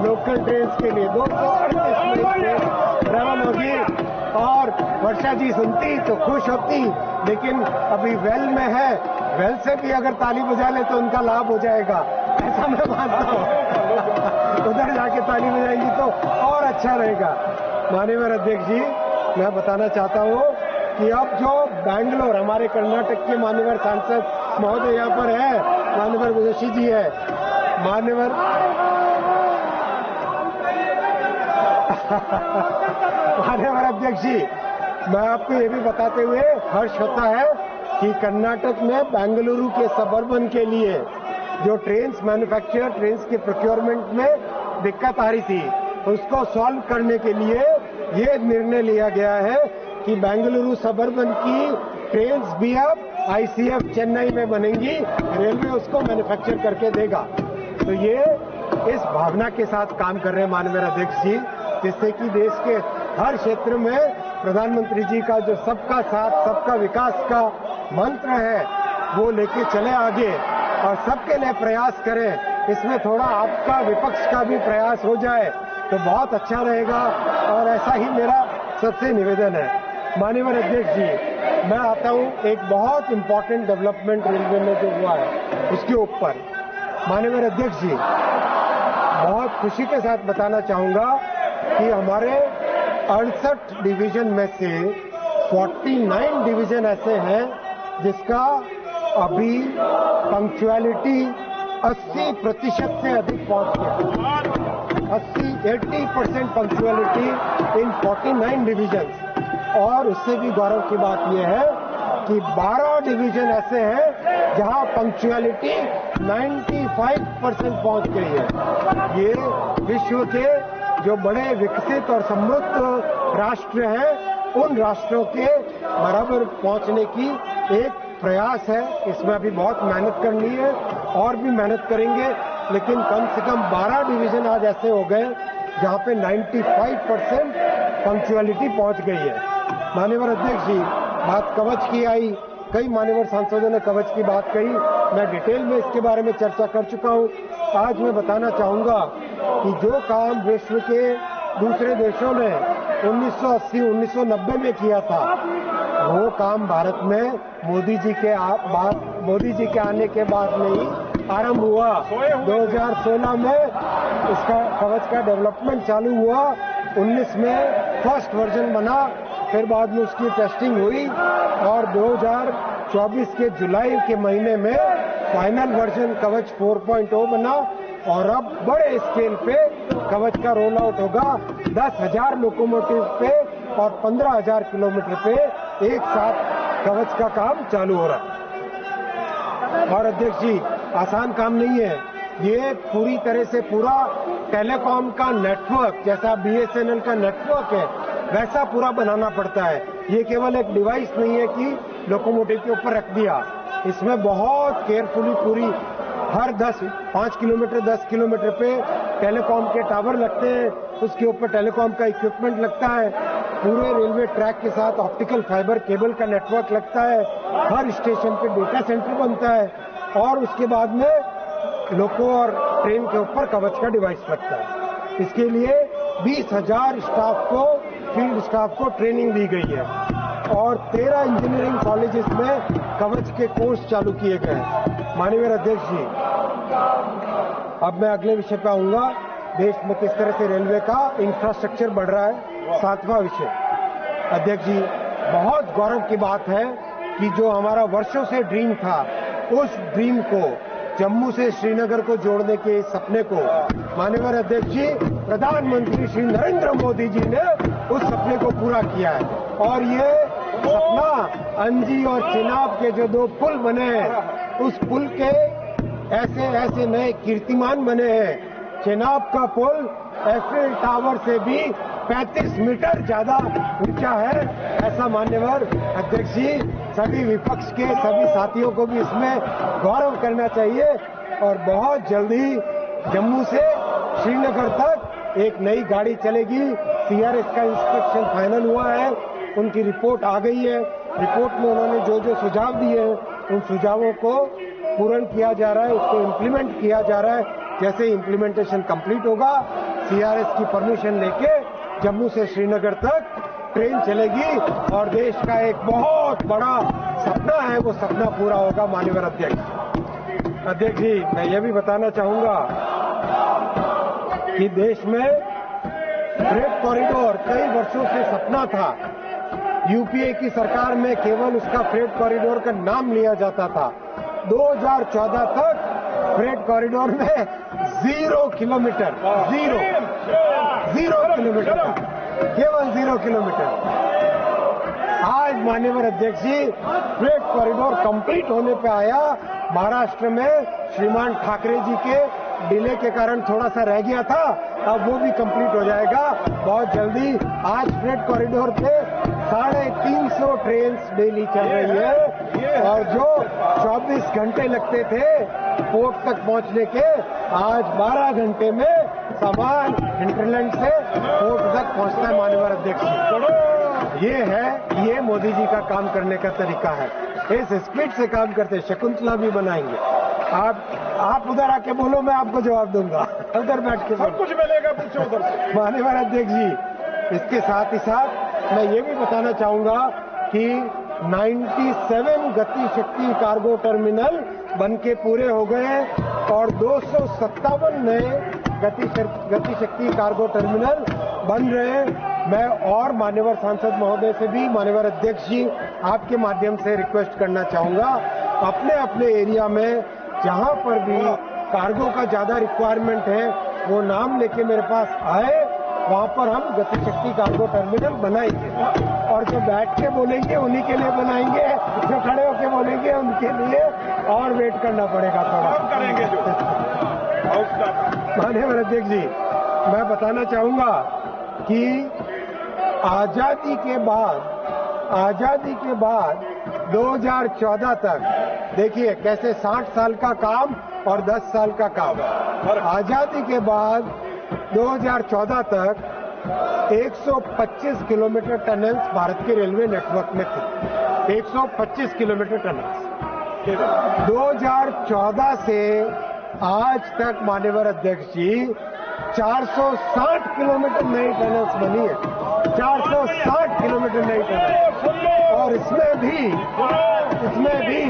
लोकल ट्रेन के लिए। 238 नई ट्रेन ट्रेवल होगी और वर्षा जी सुनती तो खुश होती, लेकिन अभी वेल में है, वेल से भी अगर ताली बजा ले तो उनका लाभ हो जाएगा, ऐसा मैं मानता हूँ। उधर जाके ताली बजाएंगी तो और अच्छा रहेगा। माननीय अध्यक्ष जी, मैं बताना चाहता हूँ कि अब जो बैंगलोर, हमारे कर्नाटक के माननीय सांसद महोदय यहाँ पर है, माननीय विदुषी जी है, माननीय अध्यक्ष जी, मैं आपको ये भी बताते हुए हर्ष होता है कि कर्नाटक में बेंगलुरु के सबअर्बन के लिए जो ट्रेन मैन्युफैक्चर, ट्रेन के प्रोक्योरमेंट में दिक्कत आ रही थी, उसको सॉल्व करने के लिए ये निर्णय लिया गया है कि बेंगलुरु सबअर्बन की ट्रेन भी अब ICF चेन्नई में बनेंगी, रेलवे उसको मैन्युफैक्चर करके देगा। तो ये इस भावना के साथ काम कर रहे हैं माननीय अध्यक्ष जी, जिससे कि देश के हर क्षेत्र में प्रधानमंत्री जी का जो सबका साथ सबका विकास का मंत्र है वो लेके चले आगे और सबके लिए प्रयास करें। इसमें थोड़ा आपका, विपक्ष का भी प्रयास हो जाए तो बहुत अच्छा रहेगा और ऐसा ही मेरा सबसे निवेदन है। माननीय अध्यक्ष जी, मैं आता हूं एक बहुत इंपॉर्टेंट डेवलपमेंट रेलवे में जो हुआ है उसके ऊपर। माननीय अध्यक्ष जी, बहुत खुशी के साथ बताना चाहूंगा कि हमारे 68 डिवीजन में से 49 डिवीजन ऐसे हैं जिसका अभी पंक्चुअलिटी 80% से अधिक पहुंच गया। 80% पंक्चुअलिटी इन 49 डिवीजन। और उससे भी गौरव की बात यह है कि 12 डिवीजन ऐसे हैं जहां पंक्चुअलिटी 95% पहुंच गई है। ये विश्व के जो बड़े विकसित और समृद्ध राष्ट्र हैं उन राष्ट्रों के बराबर पहुंचने की एक प्रयास है। इसमें अभी बहुत मेहनत करनी है और भी मेहनत करेंगे, लेकिन कम से कम 12 डिवीजन आज ऐसे हो गए जहां पे 95% पंक्चुअलिटी पहुंच गई है। माननीय अध्यक्ष जी, बात कवच की आई, कई माननीय सांसदों ने कवच की बात कही, मैं डिटेल में इसके बारे में चर्चा कर चुका हूं। आज मैं बताना चाहूंगा कि जो काम विश्व के दूसरे देशों ने 1980-1990 में किया था, वो काम भारत में मोदी जी के आने के बाद नहीं आरंभ हुआ। 2016 में इसका कवच का डेवलपमेंट चालू हुआ, 19 में फर्स्ट वर्जन बना, फिर बाद में उसकी टेस्टिंग हुई और 2024 के जुलाई के महीने में फाइनल वर्जन कवच 4.0 बना और अब बड़े स्केल पे कवच का रोल आउट होगा। 10,000 लोकोमोटिव पे और 15,000 किलोमीटर पे एक साथ कवच का काम चालू हो रहा है। और अध्यक्ष जी, आसान काम नहीं है, ये पूरी तरह से पूरा टेलीकॉम का नेटवर्क, जैसा BSNL का नेटवर्क है वैसा पूरा बनाना पड़ता है। ये केवल एक डिवाइस नहीं है कि लोकोमोटिव के ऊपर रख दिया, इसमें बहुत केयरफुली पूरी हर 5 किलोमीटर 10 किलोमीटर पे टेलीकॉम के टावर लगते हैं, उसके ऊपर टेलीकॉम का इक्विपमेंट लगता है, पूरे रेलवे ट्रैक के साथ ऑप्टिकल फाइबर केबल का नेटवर्क लगता है, हर स्टेशन पे डेटा सेंटर बनता है और उसके बाद में लोको और ट्रेन के ऊपर कवच का डिवाइस लगता है। इसके लिए 20,000 स्टाफ को, फील्ड स्टाफ को ट्रेनिंग दी गई है और 13 इंजीनियरिंग कॉलेजेस में कवच के कोर्स चालू किए गए हैं। माननीय अध्यक्ष जी, अब मैं अगले विषय पे आऊंगा, देश में किस तरह से रेलवे का इंफ्रास्ट्रक्चर बढ़ रहा है। 7वां विषय, अध्यक्ष जी, बहुत गौरव की बात है कि जो हमारा वर्षों से ड्रीम था, उस ड्रीम को, जम्मू से श्रीनगर को जोड़ने के सपने को माननीय अध्यक्ष जी, प्रधानमंत्री श्री नरेंद्र मोदी जी ने उस सपने को पूरा किया है और ये सपना अंजी और चिनाब के जो 2 पुल बने हैं, उस पुल के ऐसे नए कीर्तिमान बने हैं। चिनाब का पुल एफिल टावर से भी 35 मीटर ज्यादा ऊंचा है। ऐसा मान्यवर अध्यक्ष जी, सभी विपक्ष के सभी साथियों को भी इसमें गौरव करना चाहिए और बहुत जल्दी जम्मू से श्रीनगर तक एक नई गाड़ी चलेगी। CRS का इंस्पेक्शन फाइनल हुआ है, उनकी रिपोर्ट आ गई है। रिपोर्ट में उन्होंने जो जो सुझाव दिए हैं, उन सुझावों को पूर्ण किया जा रहा है, उसको इम्प्लीमेंट किया जा रहा है। जैसे इम्प्लीमेंटेशन कंप्लीट होगा, CRS की परमिशन लेके जम्मू से श्रीनगर तक ट्रेन चलेगी और देश का एक बहुत बड़ा सपना है, वो सपना पूरा होगा। माननीय अध्यक्ष जी, मैं ये भी बताना चाहूंगा कि देश में फ्रेट कॉरिडोर कई वर्षों से सपना था। UPA की सरकार में केवल उसका फ्रेट कॉरिडोर का नाम लिया जाता था। 2014 तक फ्रेट कॉरिडोर में 0 किलोमीटर, 0 किलोमीटर, केवल 0 किलोमीटर। आज माननीय अध्यक्ष जी, फ्रेट कॉरिडोर कंप्लीट होने पे आया। महाराष्ट्र में श्रीमान ठाकरे जी के डिले के कारण थोड़ा सा रह गया था, अब वो भी कंप्लीट हो जाएगा बहुत जल्दी। आज फ्रेट कॉरिडोर पे 350 ट्रेन डेली चल रही है और जो 24 घंटे लगते थे पोर्ट तक पहुंचने के, आज 12 घंटे में सामान हिंटरलैंड से पोर्ट तक पहुंचता है। माननीय अध्यक्ष, ये मोदी जी का काम करने का तरीका है। इस स्पीड से काम करते, शकुंतला भी बनाएंगे। आप उधर आके बोलो, मैं आपको जवाब दूंगा। उधर बैठ के सब कुछ मिलेगा, पूछो उधर से। माननीय अध्यक्ष जी, इसके साथ ही साथ मैं ये भी बताना चाहूंगा कि 97 गति शक्ति कार्गो टर्मिनल बनके पूरे हो गए और 257 नए गति शक्ति कार्गो टर्मिनल बन रहे हैं। मैं और मान्यवर सांसद महोदय से भी, मान्यवर अध्यक्ष जी, आपके माध्यम से रिक्वेस्ट करना चाहूंगा, अपने अपने एरिया में जहां पर भी कार्गो का ज्यादा रिक्वायरमेंट है वो नाम लेके मेरे पास आए, वहां पर हम गति शक्ति कार्गो टर्मिनल बनाएंगे और जो बैठ के बोलेंगे उन्हीं के लिए बनाएंगे, जो खड़े होके बोलेंगे उनके लिए और वेट करना पड़ेगा थोड़ा। करेंगे जो माननीय अध्यक्ष जी, मैं बताना चाहूंगा कि आजादी के बाद 2014 तक देखिए कैसे 60 साल का काम और 10 साल का काम। आजादी के बाद 2014 तक 125 किलोमीटर टनल्स भारत के रेलवे नेटवर्क में थे। 125 किलोमीटर टनल्स 2014 से आज तक माननीय अध्यक्ष जी 460 किलोमीटर नई टनल्स बनी है, 460 किलोमीटर नई टनल। और इसमें भी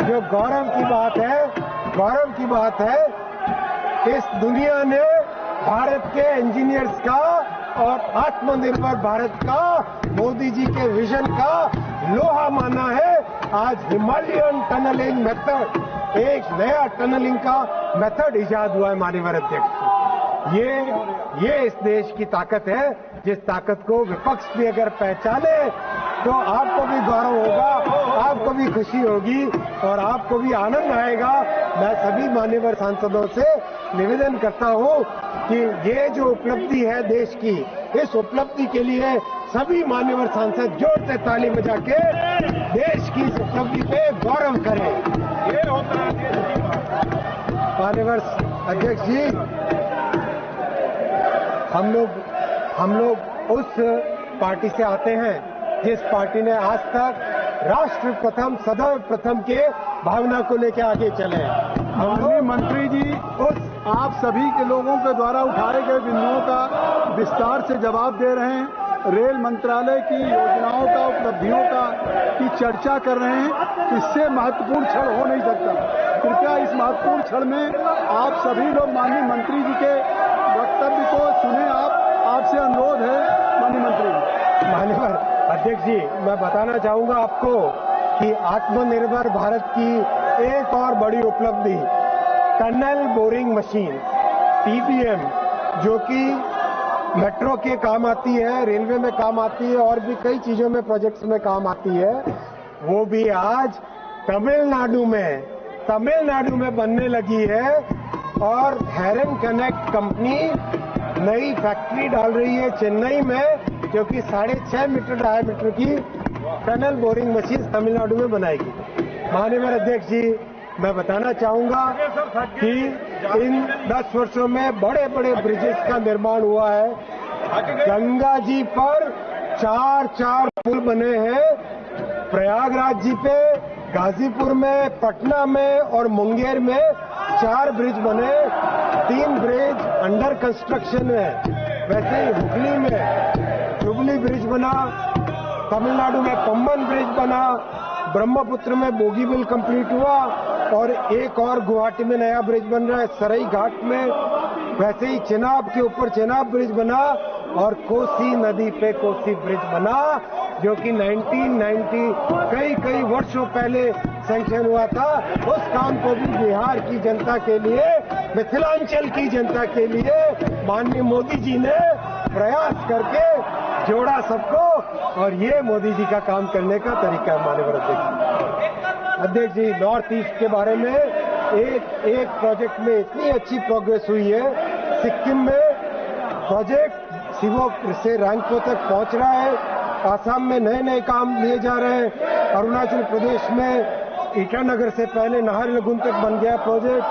जो गौरव की बात है, इस दुनिया ने भारत के इंजीनियर्स का और आत्मनिर्भर भारत का, मोदी जी के विजन का लोहा माना है। आज हिमालयन टनलिंग मेथड, एक नया टनलिंग का मेथड इजाद हुआ है माननीय अध्यक्ष। ये इस देश की ताकत है, जिस ताकत को विपक्ष भी अगर पहचाने तो आपको भी गौरव होगा, आपको भी खुशी होगी और आपको भी आनंद आएगा। मैं सभी मान्यवर सांसदों से निवेदन करता हूं कि ये जो उपलब्धि है देश की, इस उपलब्धि के लिए सभी मान्यवर सांसद जोर से ताली बजा के देश की इस उपलब्धि पे गौरव करें। ये होता है मान्यवर अध्यक्ष जी, हम लोग उस पार्टी से आते हैं जिस पार्टी ने आज तक राष्ट्र प्रथम सदैव प्रथम के भावना को लेकर आगे चले। माननीय मंत्री जी, आप सभी के लोगों के द्वारा उठाए गए बिंदुओं का विस्तार से जवाब दे रहे हैं, रेल मंत्रालय की योजनाओं का, उपलब्धियों का की चर्चा कर रहे हैं। इससे महत्वपूर्ण क्षण हो नहीं सकता। कृपया इस महत्वपूर्ण क्षण में आप सभी लोग माननीय मंत्री जी के वक्तव्य को सुने। आपसे अनुरोध है माननीय मंत्री। माननीय अध्यक्ष जी, मैं बताना चाहूंगा आपको कि आत्मनिर्भर भारत की एक और बड़ी उपलब्धि टनल बोरिंग मशीन TBM, जो कि मेट्रो के काम आती है, रेलवे में काम आती है और भी कई चीजों में, प्रोजेक्ट्स में काम आती है, वो भी आज तमिलनाडु में बनने लगी है। और हेरन कनेक्ट कंपनी नई फैक्ट्री डाल रही है चेन्नई में, जो कि 6.5 मीटर डायमीटर की टनल बोरिंग मशीन तमिलनाडु में बनाएगी। माननीय अध्यक्ष जी, मैं बताना चाहूंगा कि इन 10 वर्षों में बड़े बड़े ब्रिजेस का निर्माण हुआ है। गंगा जी पर 4 पुल बने हैं, प्रयागराज जी पे, गाजीपुर में, पटना में और मुंगेर में 4 ब्रिज बने, 3 ब्रिज अंडर कंस्ट्रक्शन है। वैसे ही हुगली में जुबली ब्रिज बना, तमिलनाडु में पंबन ब्रिज बना, ब्रह्मपुत्र में बोगीबिल कंप्लीट हुआ और एक और गुवाहाटी में नया ब्रिज बन रहा है सरई घाट में। वैसे ही चेनाब के ऊपर चेनाब ब्रिज बना और कोसी नदी पे कोसी ब्रिज बना, जो कि 1990 कई वर्षों पहले सैंक्शन हुआ था। उस काम को भी बिहार की जनता के लिए, मिथिलांचल की जनता के लिए माननीय मोदी जी ने प्रयास करके जोड़ा सबको, और ये मोदी जी का काम करने का तरीका है। माननीय अध्यक्ष जी, नॉर्थ ईस्ट के बारे में एक प्रोजेक्ट में इतनी अच्छी प्रोग्रेस हुई है। सिक्किम में प्रोजेक्ट सिवोक से रैंको तक पहुंच रहा है, आसाम में नए काम लिए जा रहे हैं, अरुणाचल प्रदेश में ईटानगर से पहले नाहरलगुन तक बन गया प्रोजेक्ट,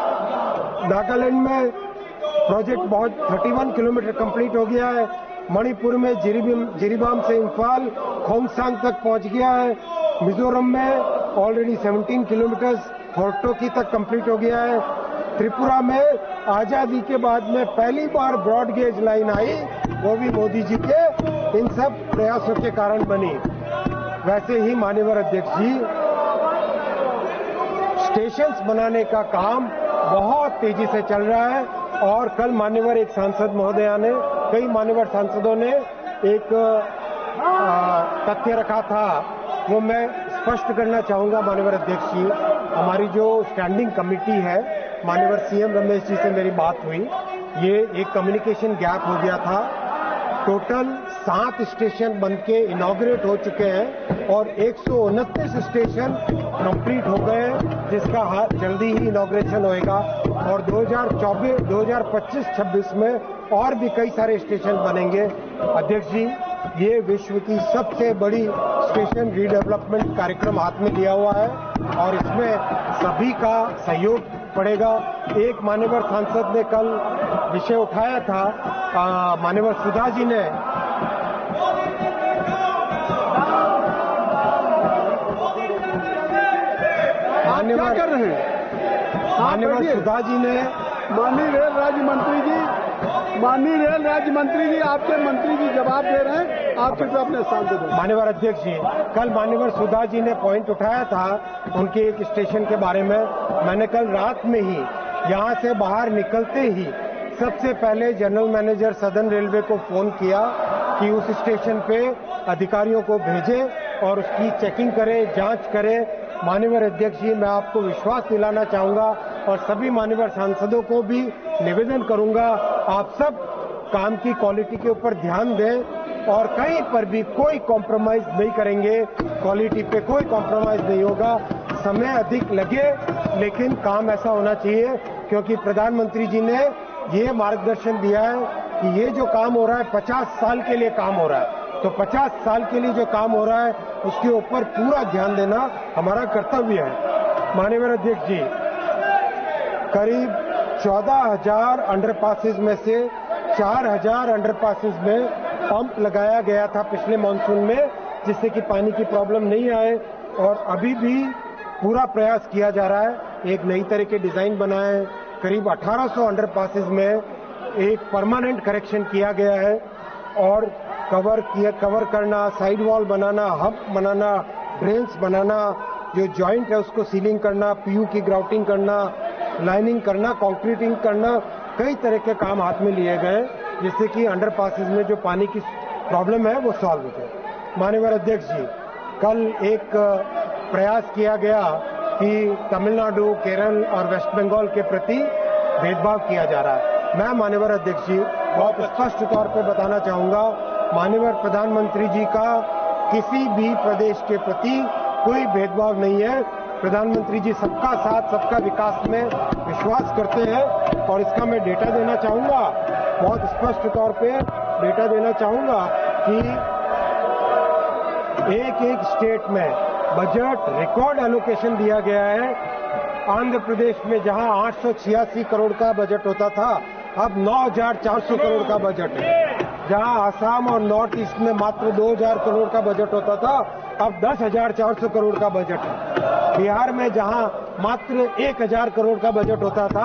नागालैंड में प्रोजेक्ट बहुत 31 किलोमीटर कंप्लीट हो गया है, मणिपुर में जिरीबाम से इम्फाल खोंगसांग तक पहुंच गया है, मिजोरम में ऑलरेडी 17 किलोमीटर होर्टोकी तक कंप्लीट हो गया है, त्रिपुरा में आजादी के बाद में पहली बार ब्रॉड गेज लाइन आई, वो भी मोदी जी के इन सब प्रयासों के कारण बनी। वैसे ही माननीय अध्यक्ष जी, स्टेशंस बनाने का काम बहुत तेजी से चल रहा है और कल मान्यवर एक सांसद महोदया ने, कई मान्यवर सांसदों ने एक तथ्य रखा था, वो मैं स्पष्ट करना चाहूंगा मान्यवर अध्यक्ष जी। हमारी जो स्टैंडिंग कमेटी है, मान्यवर CM रमेश जी से मेरी बात हुई, ये एक कम्युनिकेशन गैप हो गया था। टोटल 7 स्टेशन बनके इनॉग्रेट हो चुके हैं और 129 स्टेशन कंप्लीट हो गए हैं, जिसका जल्दी ही इनॉग्रेशन होएगा और 2025-26 में और भी कई सारे स्टेशन बनेंगे। अध्यक्ष जी, ये विश्व की सबसे बड़ी स्टेशन रीडेवलपमेंट कार्यक्रम हाथ में लिया हुआ है और इसमें सभी का सहयोग पड़ेगा। एक मान्यवर सांसद ने कल विषय उठाया था, मान्यवर सुधा जी ने, क्या कर रहे हैं? मान्यवर सुधा जी ने, माननीय रेल राज्य मंत्री जी, माननीय रेल राज्य मंत्री जी, आपके मंत्री जी जवाब दे रहे हैं, आप कृपया अपने स्थान से दें। माननीय अध्यक्ष जी, कल माननीय सुधा जी ने पॉइंट उठाया था उनके एक स्टेशन के बारे में। मैंने कल रात में ही यहाँ से बाहर निकलते ही सबसे पहले जनरल मैनेजर सदर्न रेलवे को फोन किया कि उस स्टेशन पे अधिकारियों को भेजे और उसकी चेकिंग करे, जांच करे। माननीय अध्यक्ष जी, मैं आपको विश्वास दिलाना चाहूंगा और सभी माननीय सांसदों को भी निवेदन करूंगा, आप सब काम की क्वालिटी के ऊपर ध्यान दें और कहीं पर भी कोई कॉम्प्रोमाइज नहीं करेंगे, क्वालिटी पे कोई कॉम्प्रोमाइज नहीं होगा। समय अधिक लगे लेकिन काम ऐसा होना चाहिए, क्योंकि प्रधानमंत्री जी ने ये मार्गदर्शन दिया है कि ये जो काम हो रहा है 50 साल के लिए काम हो रहा है, तो 50 साल के लिए जो काम हो रहा है उसके ऊपर पूरा ध्यान देना हमारा कर्तव्य है। माननीय अध्यक्ष जी, करीब 14,000 अंडरपासेज में से 4,000 अंडरपासेज में पंप लगाया गया था पिछले मानसून में, जिससे कि पानी की प्रॉब्लम नहीं आए, और अभी भी पूरा प्रयास किया जा रहा है। एक नई तरह के डिजाइन बनाए, करीब 1800 अंडरपासेज में एक परमानेंट करेक्शन किया गया है और कवर करना, साइड वॉल बनाना, हब बनाना, ड्रेन्स बनाना, जो जॉइंट है उसको सीलिंग करना, पीयू की ग्राउटिंग करना, लाइनिंग करना, कंक्रीटिंग करना, कई तरह के काम हाथ में लिए गए जिससे कि अंडरपासेज में जो पानी की प्रॉब्लम है वो सॉल्व हो जाए। माननीय अध्यक्ष जी, कल एक प्रयास किया गया कि तमिलनाडु, केरल और वेस्ट बंगाल के प्रति भेदभाव किया जा रहा है। मैं माननीय अध्यक्ष जी बहुत स्पष्ट तौर पर बताना चाहूंगा, माननीय प्रधानमंत्री जी का किसी भी प्रदेश के प्रति कोई भेदभाव नहीं है। प्रधानमंत्री जी सबका साथ, सबका विकास में विश्वास करते हैं और इसका मैं डेटा देना चाहूंगा, बहुत स्पष्ट तौर पे डेटा देना चाहूंगा कि एक एक स्टेट में बजट रिकॉर्ड एलोकेशन दिया गया है। आंध्र प्रदेश में जहां 886 करोड़ का बजट होता था, अब 9,400 करोड़ का बजट है। जहां आसाम और नॉर्थ ईस्ट में मात्र 2,000 करोड़ का बजट होता था, अब 10,400 करोड़ का बजट है। बिहार में जहां मात्र 1,000 करोड़ का बजट होता था,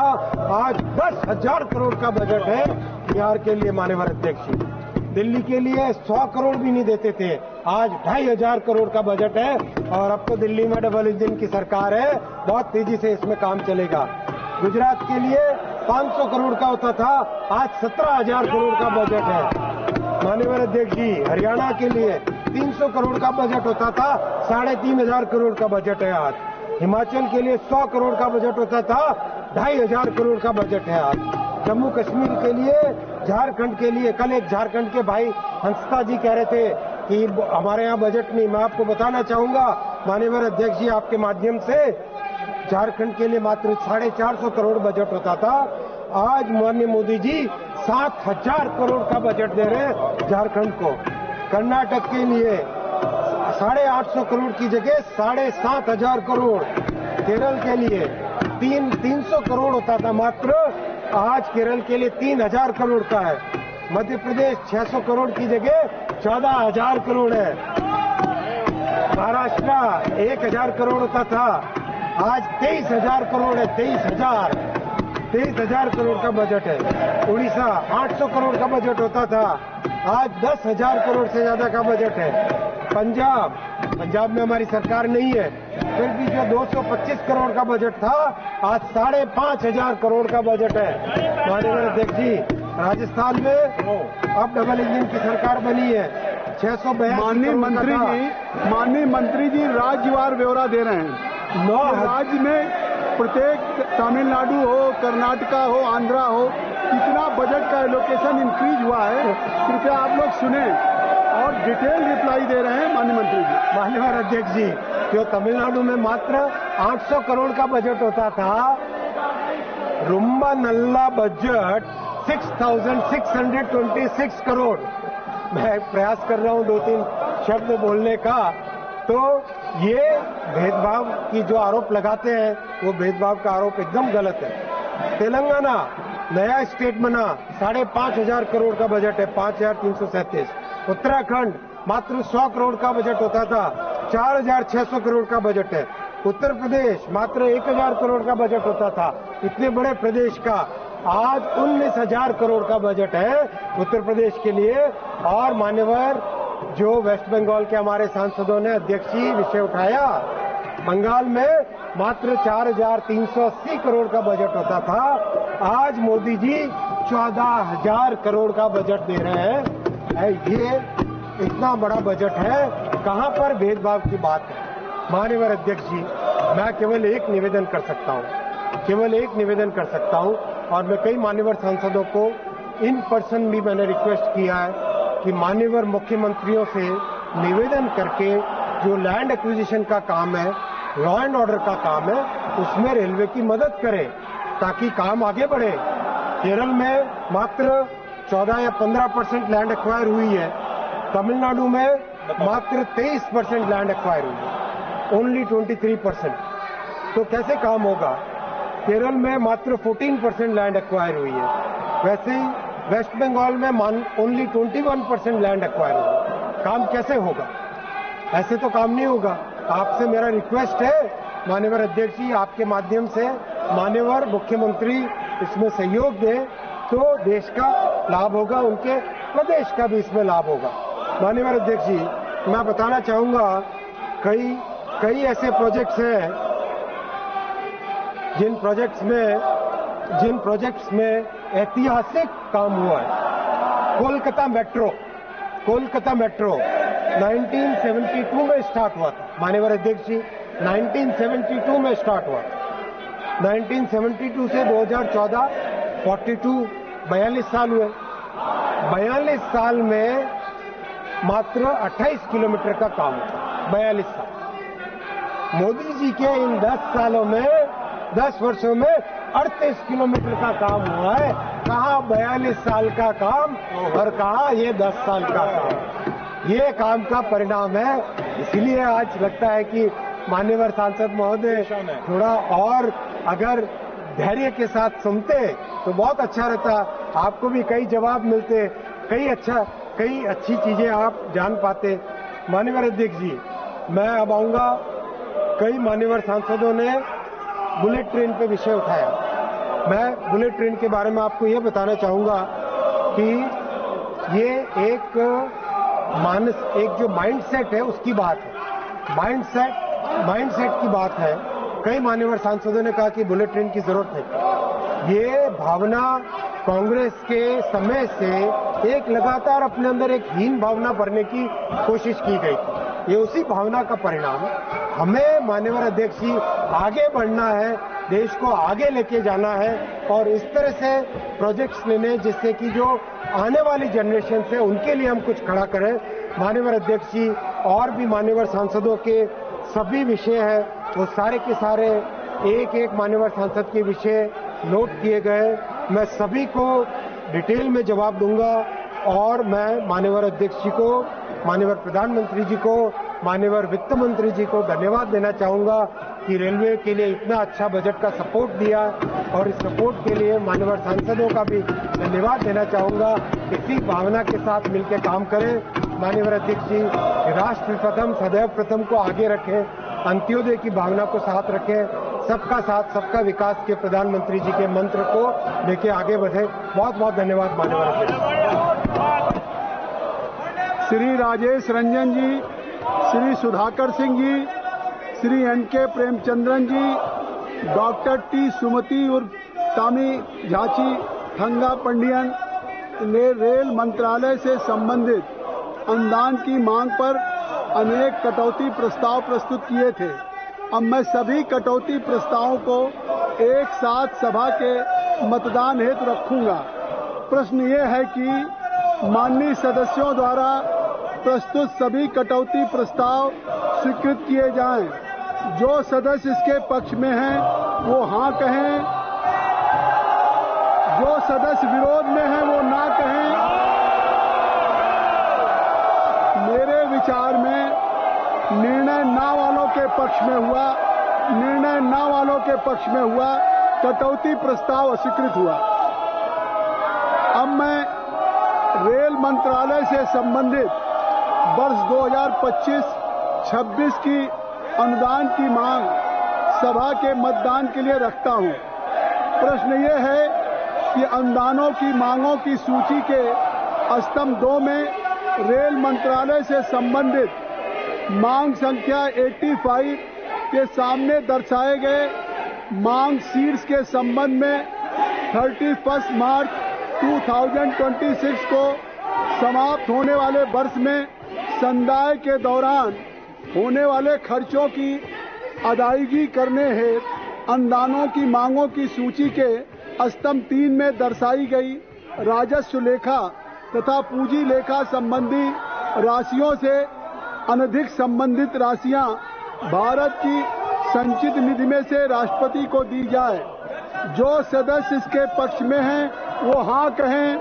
आज 10,000 करोड़ का बजट है बिहार के लिए। माननीय अध्यक्ष जी, दिल्ली के लिए 100 करोड़ भी नहीं देते थे, आज 2,500 करोड़ का बजट है और अब तो दिल्ली में डबल इंजन की सरकार है, बहुत तेजी से इसमें काम चलेगा। गुजरात के लिए 500 करोड़ का होता था, आज 17,000 करोड़ का बजट है। माननीय अध्यक्ष जी, हरियाणा के लिए 300 करोड़ का बजट होता था, 3,500 करोड़ का बजट है आज। हिमाचल के लिए 100 करोड़ का बजट होता था, 2,500 करोड़ का बजट है आज। जम्मू कश्मीर के लिए, झारखंड के लिए, कल एक झारखंड के भाई हंसता जी कह रहे थे कि हमारे यहाँ बजट नहीं। मैं आपको बताना चाहूंगा माननीय अध्यक्ष जी, आपके माध्यम से, झारखंड के लिए मात्र 450 करोड़ बजट होता था, आज माननीय मोदी जी 7,000 करोड़ का बजट दे रहे हैं झारखंड को। कर्नाटक के लिए 850 करोड़ की जगह 7,500 करोड़। केरल के लिए 300 करोड़ होता था मात्र, आज केरल के लिए 3,000 करोड़ का है। मध्य प्रदेश 600 करोड़ की जगह 14,000 करोड़ है। महाराष्ट्र 1,000 करोड़ होता था, आज 23,000 करोड़ है। 23,000 करोड़ का बजट है। उड़ीसा 800 करोड़ का बजट होता था, आज 10,000 करोड़ से ज्यादा का बजट है। पंजाब में हमारी सरकार नहीं है, फिर भी जो 225 करोड़ का बजट था, आज 5,500 करोड़ का बजट है। माननीय अध्यक्ष जी, राजस्थान में अब डबल इंजन की सरकार बनी है, 682। माननीय मंत्री जी राज्यवार ब्यौरा दे रहे हैं। 9 राज्य में प्रत्येक तमिलनाडु हो, कर्नाटका हो, आंध्रा हो, कितना बजट का एलोकेशन इंक्रीज हुआ है, कृपया आप लोग सुने और डिटेल रिप्लाई दे रहे हैं माननीय मंत्री जी। माननीय अध्यक्ष जी, जो तमिलनाडु में मात्र 800 करोड़ का बजट होता था, रुम्बा नल्ला बजट 6,626 करोड़। मैं प्रयास कर रहा हूं 2-3 शब्द बोलने का, तो ये भेदभाव की जो आरोप लगाते हैं, वो भेदभाव का आरोप एकदम गलत है। तेलंगाना नया स्टेट बना, 5,500 करोड़ का बजट है, 5,337। उत्तराखंड मात्र 100 करोड़ का बजट होता था, 4,600 करोड़ का बजट है। उत्तर प्रदेश मात्र 1,000 करोड़ का बजट होता था। इतने बड़े प्रदेश का आज 19,000 करोड़ का बजट है उत्तर प्रदेश के लिए। और मान्यवर जो वेस्ट बंगाल के हमारे सांसदों ने अध्यक्ष जी विषय उठाया, बंगाल में मात्र 4,380 करोड़ का बजट होता था, आज मोदी जी 14,000 करोड़ का बजट दे रहे हैं। ये इतना बड़ा बजट है, कहां पर भेदभाव की बात है? माननीय अध्यक्ष जी, मैं केवल एक निवेदन कर सकता हूं, केवल एक निवेदन कर सकता हूं, और मैं कई मान्यवर सांसदों को इन पर्सन भी मैंने रिक्वेस्ट किया है कि मान्यवर मुख्यमंत्रियों से निवेदन करके जो लैंड एक्विजिशन का काम है, लॉ एंड ऑर्डर का काम है, उसमें रेलवे की मदद करें ताकि काम आगे बढ़े। केरल में मात्र 14 या 15% लैंड एक्वायर हुई है, तमिलनाडु में मात्र 23% लैंड एक्वायर हुई है, ओनली 23%। तो कैसे काम होगा? केरल में मात्र 14% लैंड एक्वायर हुई है, वैसे ही वेस्ट बंगाल में ओनली 21% लैंड एक्वायर हुई है। काम कैसे होगा? ऐसे तो काम नहीं होगा। आपसे मेरा रिक्वेस्ट है माननीय अध्यक्ष जी, आपके माध्यम से माननीय मुख्यमंत्री इसमें सहयोग दें तो देश का लाभ होगा, उनके प्रदेश का भी इसमें लाभ होगा। माननीय अध्यक्ष जी, मैं बताना चाहूंगा कई ऐसे प्रोजेक्ट्स हैं जिन प्रोजेक्ट्स में ऐतिहासिक काम हुआ है। कोलकाता मेट्रो 1972 में स्टार्ट हुआ था। माननीय अध्यक्ष जी, 1972 में स्टार्ट हुआ था। 1972 से 2014 42 साल हुए। 42 साल में मात्र 28 किलोमीटर का काम हुआ। 42 साल। मोदी जी के इन 10 वर्षों में 38 किलोमीटर का काम हुआ है। कहाँ 42 साल का काम और कहाँ ये 10 साल का काम। ये काम का परिणाम है। इसलिए आज लगता है कि मान्यवर सांसद महोदय थोड़ा और अगर धैर्य के साथ सुनते तो बहुत अच्छा रहता, आपको भी कई जवाब मिलते, कई अच्छी चीजें आप जान पाते। मान्यवर अध्यक्ष जी, मैं अब आऊंगा। कई मान्यवर सांसदों ने बुलेट ट्रेन पे विषय उठाया। मैं बुलेट ट्रेन के बारे में आपको यह बताना चाहूंगा कि ये एक जो माइंडसेट है उसकी बात है। माइंडसेट की बात है। कई मान्यवर सांसदों ने कहा कि बुलेट ट्रेन की जरूरत है। ये भावना कांग्रेस के समय से एक लगातार अपने अंदर एक हीन भावना भरने की कोशिश की गई थी। ये उसी भावना का परिणाम है। हमें माननीय अध्यक्ष जी आगे बढ़ना है, देश को आगे लेके जाना है और इस तरह से प्रोजेक्ट्स लेने जिससे कि जो आने वाली जनरेशन से उनके लिए हम कुछ खड़ा करें। माननीय अध्यक्ष जी, और भी मान्यवर सांसदों के सभी विषय है वो सारे के सारे एक मान्यवर सांसद के विषय नोट किए गए। मैं सभी को डिटेल में जवाब दूंगा और मैं माननीय अध्यक्ष जी को, माननीय प्रधानमंत्री जी को, माननीय वित्त मंत्री जी को धन्यवाद देना चाहूंगा कि रेलवे के लिए इतना अच्छा बजट का सपोर्ट दिया और इस सपोर्ट के लिए माननीय सांसदों का भी धन्यवाद देना चाहूंगा। इसी भावना के साथ मिलकर काम करें। माननीय अध्यक्ष जी, राष्ट्र प्रथम सदैव प्रथम को आगे रखें, अंत्योदय की भावना को साथ रखें, सबका साथ सबका विकास के प्रधानमंत्री जी के मंत्र को लेके आगे बढ़े। बहुत बहुत धन्यवाद माननीय अध्यक्ष। श्री राजेश रंजन जी, श्री सुधाकर सिंह जी, श्री एन.के. प्रेमचंद्रन जी, डॉक्टर टी. सुमति उर्फ तामी झांची थंगा पंडियन ने रेल मंत्रालय से संबंधित अनुदान की मांग पर अनेक कटौती प्रस्ताव प्रस्तुत किए थे। अब मैं सभी कटौती प्रस्तावों को एक साथ सभा के मतदान हेतु रखूंगा। प्रश्न ये है कि माननीय सदस्यों द्वारा प्रस्तुत सभी कटौती प्रस्ताव स्वीकृत किए जाएं। जो सदस्य इसके पक्ष में हैं वो हाँ कहें, जो सदस्य विरोध में हैं वो ना कहें। मेरे विचार में निर्णय ना वालों के पक्ष में हुआ, कटौती प्रस्ताव अस्वीकृत हुआ। अब मैं रेल मंत्रालय से संबंधित वर्ष 2025-26 की अनुदान की मांग सभा के मतदान के लिए रखता हूं। प्रश्न ये है कि अनुदानों की मांगों की सूची के स्तंभ 2 में रेल मंत्रालय से संबंधित मांग संख्या 85 के सामने दर्शाए गए मांग शीर्ष के संबंध में 31 मार्च 2026 को समाप्त होने वाले वर्ष में संदाय के दौरान होने वाले खर्चों की अदायगी करने हेतु अनुदानों की मांगों की सूची के स्तंभ 3 में दर्शाई गई राजस्व लेखा तथा पूंजी लेखा संबंधी राशियों से अनधिक संबंधित राशियां भारत की संचित निधि में से राष्ट्रपति को दी जाए। जो सदस्य इसके पक्ष में हैं वो हाँ कहें,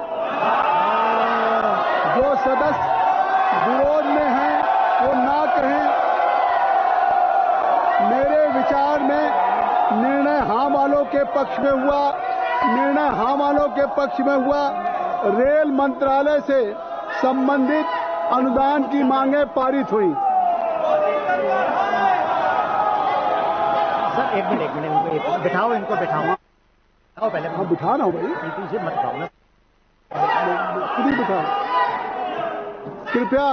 जो सदस्य विरोध में हैं वो ना कहें। मेरे विचार में निर्णय हाँ वालों के पक्ष में हुआ, निर्णय हाँ वालों के पक्ष में हुआ। रेल मंत्रालय से संबंधित अनुदान की मांगें पारित हुई। सर एक मिनट बिठाओ, इनको बिठाओ पहले। हाँ बिठा रहा हूँ भाई, पीछे मत खाओ ना, खुद ही बिठा। कृपया,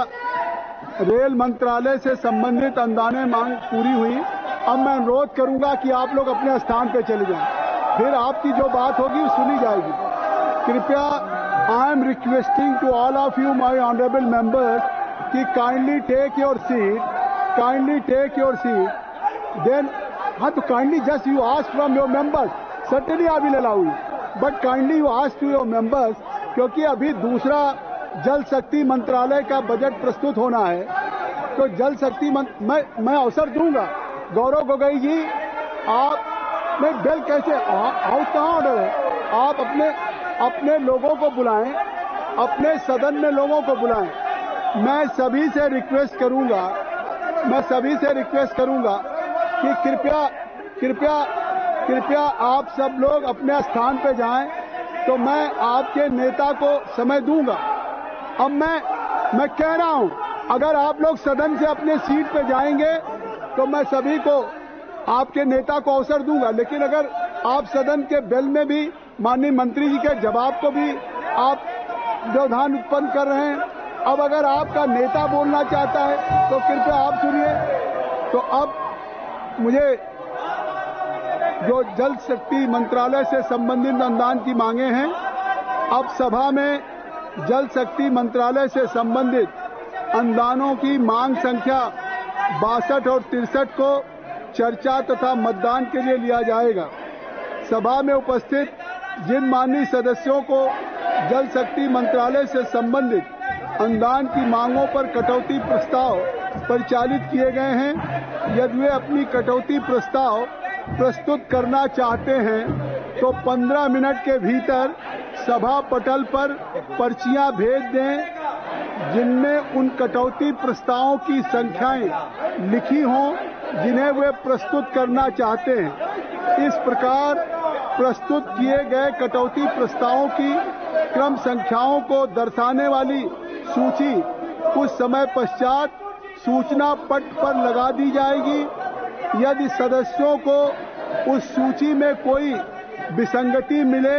रेल मंत्रालय से संबंधित अनुदान मांग पूरी हुई। अब मैं अनुरोध करूंगा कि आप लोग अपने स्थान पर चले जाएं, फिर आपकी जो बात होगी सुनी जाएगी। कृपया, I am requesting to all of you my honourable members कि kindly take your seat, kindly take your seat. Then हाँ, तो kindly just you ask from your members, certainly I will allow you, but kindly you ask to your members, क्योंकि अभी दूसरा जल शक्ति मंत्रालय का बजट प्रस्तुत होना है। तो जल शक्ति मैं अवसर दूंगा। गौरव गोगोई जी, आप में बेल कैसे हाउस कहाँ ऑर्डर है? आप अपने लोगों को बुलाएं, अपने सदन में लोगों को बुलाएं। मैं सभी से रिक्वेस्ट करूंगा कि कृपया आप सब लोग अपने स्थान पे जाएं, तो मैं आपके नेता को समय दूंगा। अब मैं कह रहा हूं, अगर आप लोग सदन से अपने सीट पे जाएंगे तो मैं सभी को, आपके नेता को अवसर दूंगा। लेकिन अगर आप सदन के बेल में भी माननीय मंत्री जी के जवाब को भी आप व्यवधान उत्पन्न कर रहे हैं, अब अगर आपका नेता बोलना चाहता है तो कृपया आप सुनिए। तो अब मुझे जो जल शक्ति मंत्रालय से संबंधित अनुदान की मांगे हैं, अब सभा में जल शक्ति मंत्रालय से संबंधित अनुदानों की मांग संख्या 62 और 63 को चर्चा तथा मतदान के लिए लिया जाएगा। सभा में उपस्थित जिन माननीय सदस्यों को जल शक्ति मंत्रालय से संबंधित अनुदान की मांगों पर कटौती प्रस्ताव परिचालित किए गए हैं, यदि वे अपनी कटौती प्रस्ताव प्रस्तुत करना चाहते हैं तो 15 मिनट के भीतर सभा पटल पर पर्चियां भेज दें जिनमें उन कटौती प्रस्तावों की संख्याएं लिखी हों जिन्हें वे प्रस्तुत करना चाहते हैं। इस प्रकार प्रस्तुत किए गए कटौती प्रस्तावों की क्रम संख्याओं को दर्शाने वाली सूची कुछ समय पश्चात सूचना पट पर लगा दी जाएगी। यदि सदस्यों को उस सूची में कोई विसंगति मिले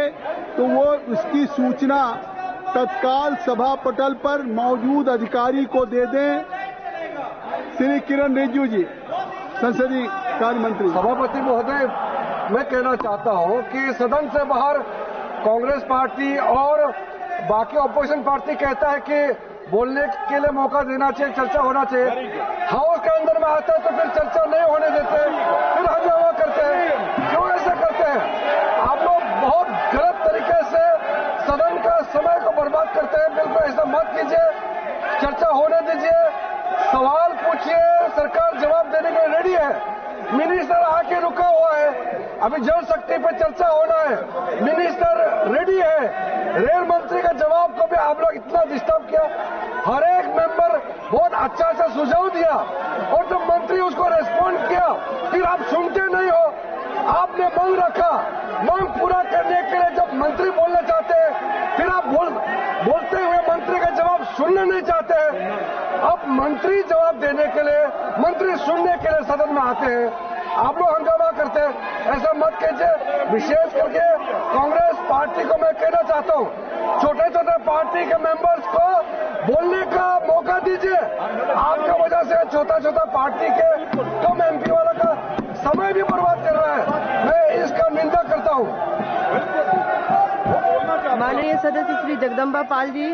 तो वो उसकी सूचना तत्काल सभा पटल पर मौजूद अधिकारी को दे दें। श्री किरण रिजिजू जी, संसदीय कार्य मंत्री। सभापति महोदय, मैं कहना चाहता हूं कि सदन से बाहर कांग्रेस पार्टी और बाकी ऑपोजिशन पार्टी कहता है कि बोलने के लिए मौका देना चाहिए, चर्चा होना चाहिए। हाउस के अंदर में आता है तो फिर चर्चा नहीं होने देते, फिर हंगामा करते हैं। क्यों ऐसा करते हैं? आप लोग बहुत गलत तरीके से सदन का समय को बर्बाद करते हैं। बिल्कुल ऐसा मत कीजिए, चर्चा होने दीजिए, सवाल पूछिए, सरकार जवाब देने के लिए रेडी है। मिनिस्टर आके रुका हुआ है, अभी जल शक्ति पे चर्चा होना है, मिनिस्टर रेडी है। रेल मंत्री का जवाब को भी आप लोग इतना डिस्टर्ब किया। हर एक मेंबर बहुत अच्छा सा सुझाव दिया और जब मंत्री उसको रेस्पॉन्ड किया फिर आप सुनते नहीं हो। आपने मांग रखा, मांग पूरा करने के लिए जब मंत्री बोलना चाहते हैं फिर आप बोलते हुए मंत्री का जवाब सुनना नहीं चाहते हैं। अब मंत्री जवाब देने के लिए, मंत्री सुनने के लिए सदन में आते हैं, आप लोग हंगामा करते हैं। ऐसा मत कीजिए। विशेष करके कांग्रेस पार्टी को मैं कहना चाहता हूँ, छोटे छोटे पार्टी के मेंबर्स को बोलने का मौका दीजिए। आपका वजह से छोटा छोटा पार्टी के कम एमपी वाला का समय भी बर्बाद कर रहा है। मैं इसका निंदा करता हूँ। माननीय सदस्य श्री जगदम्बा पाल जी,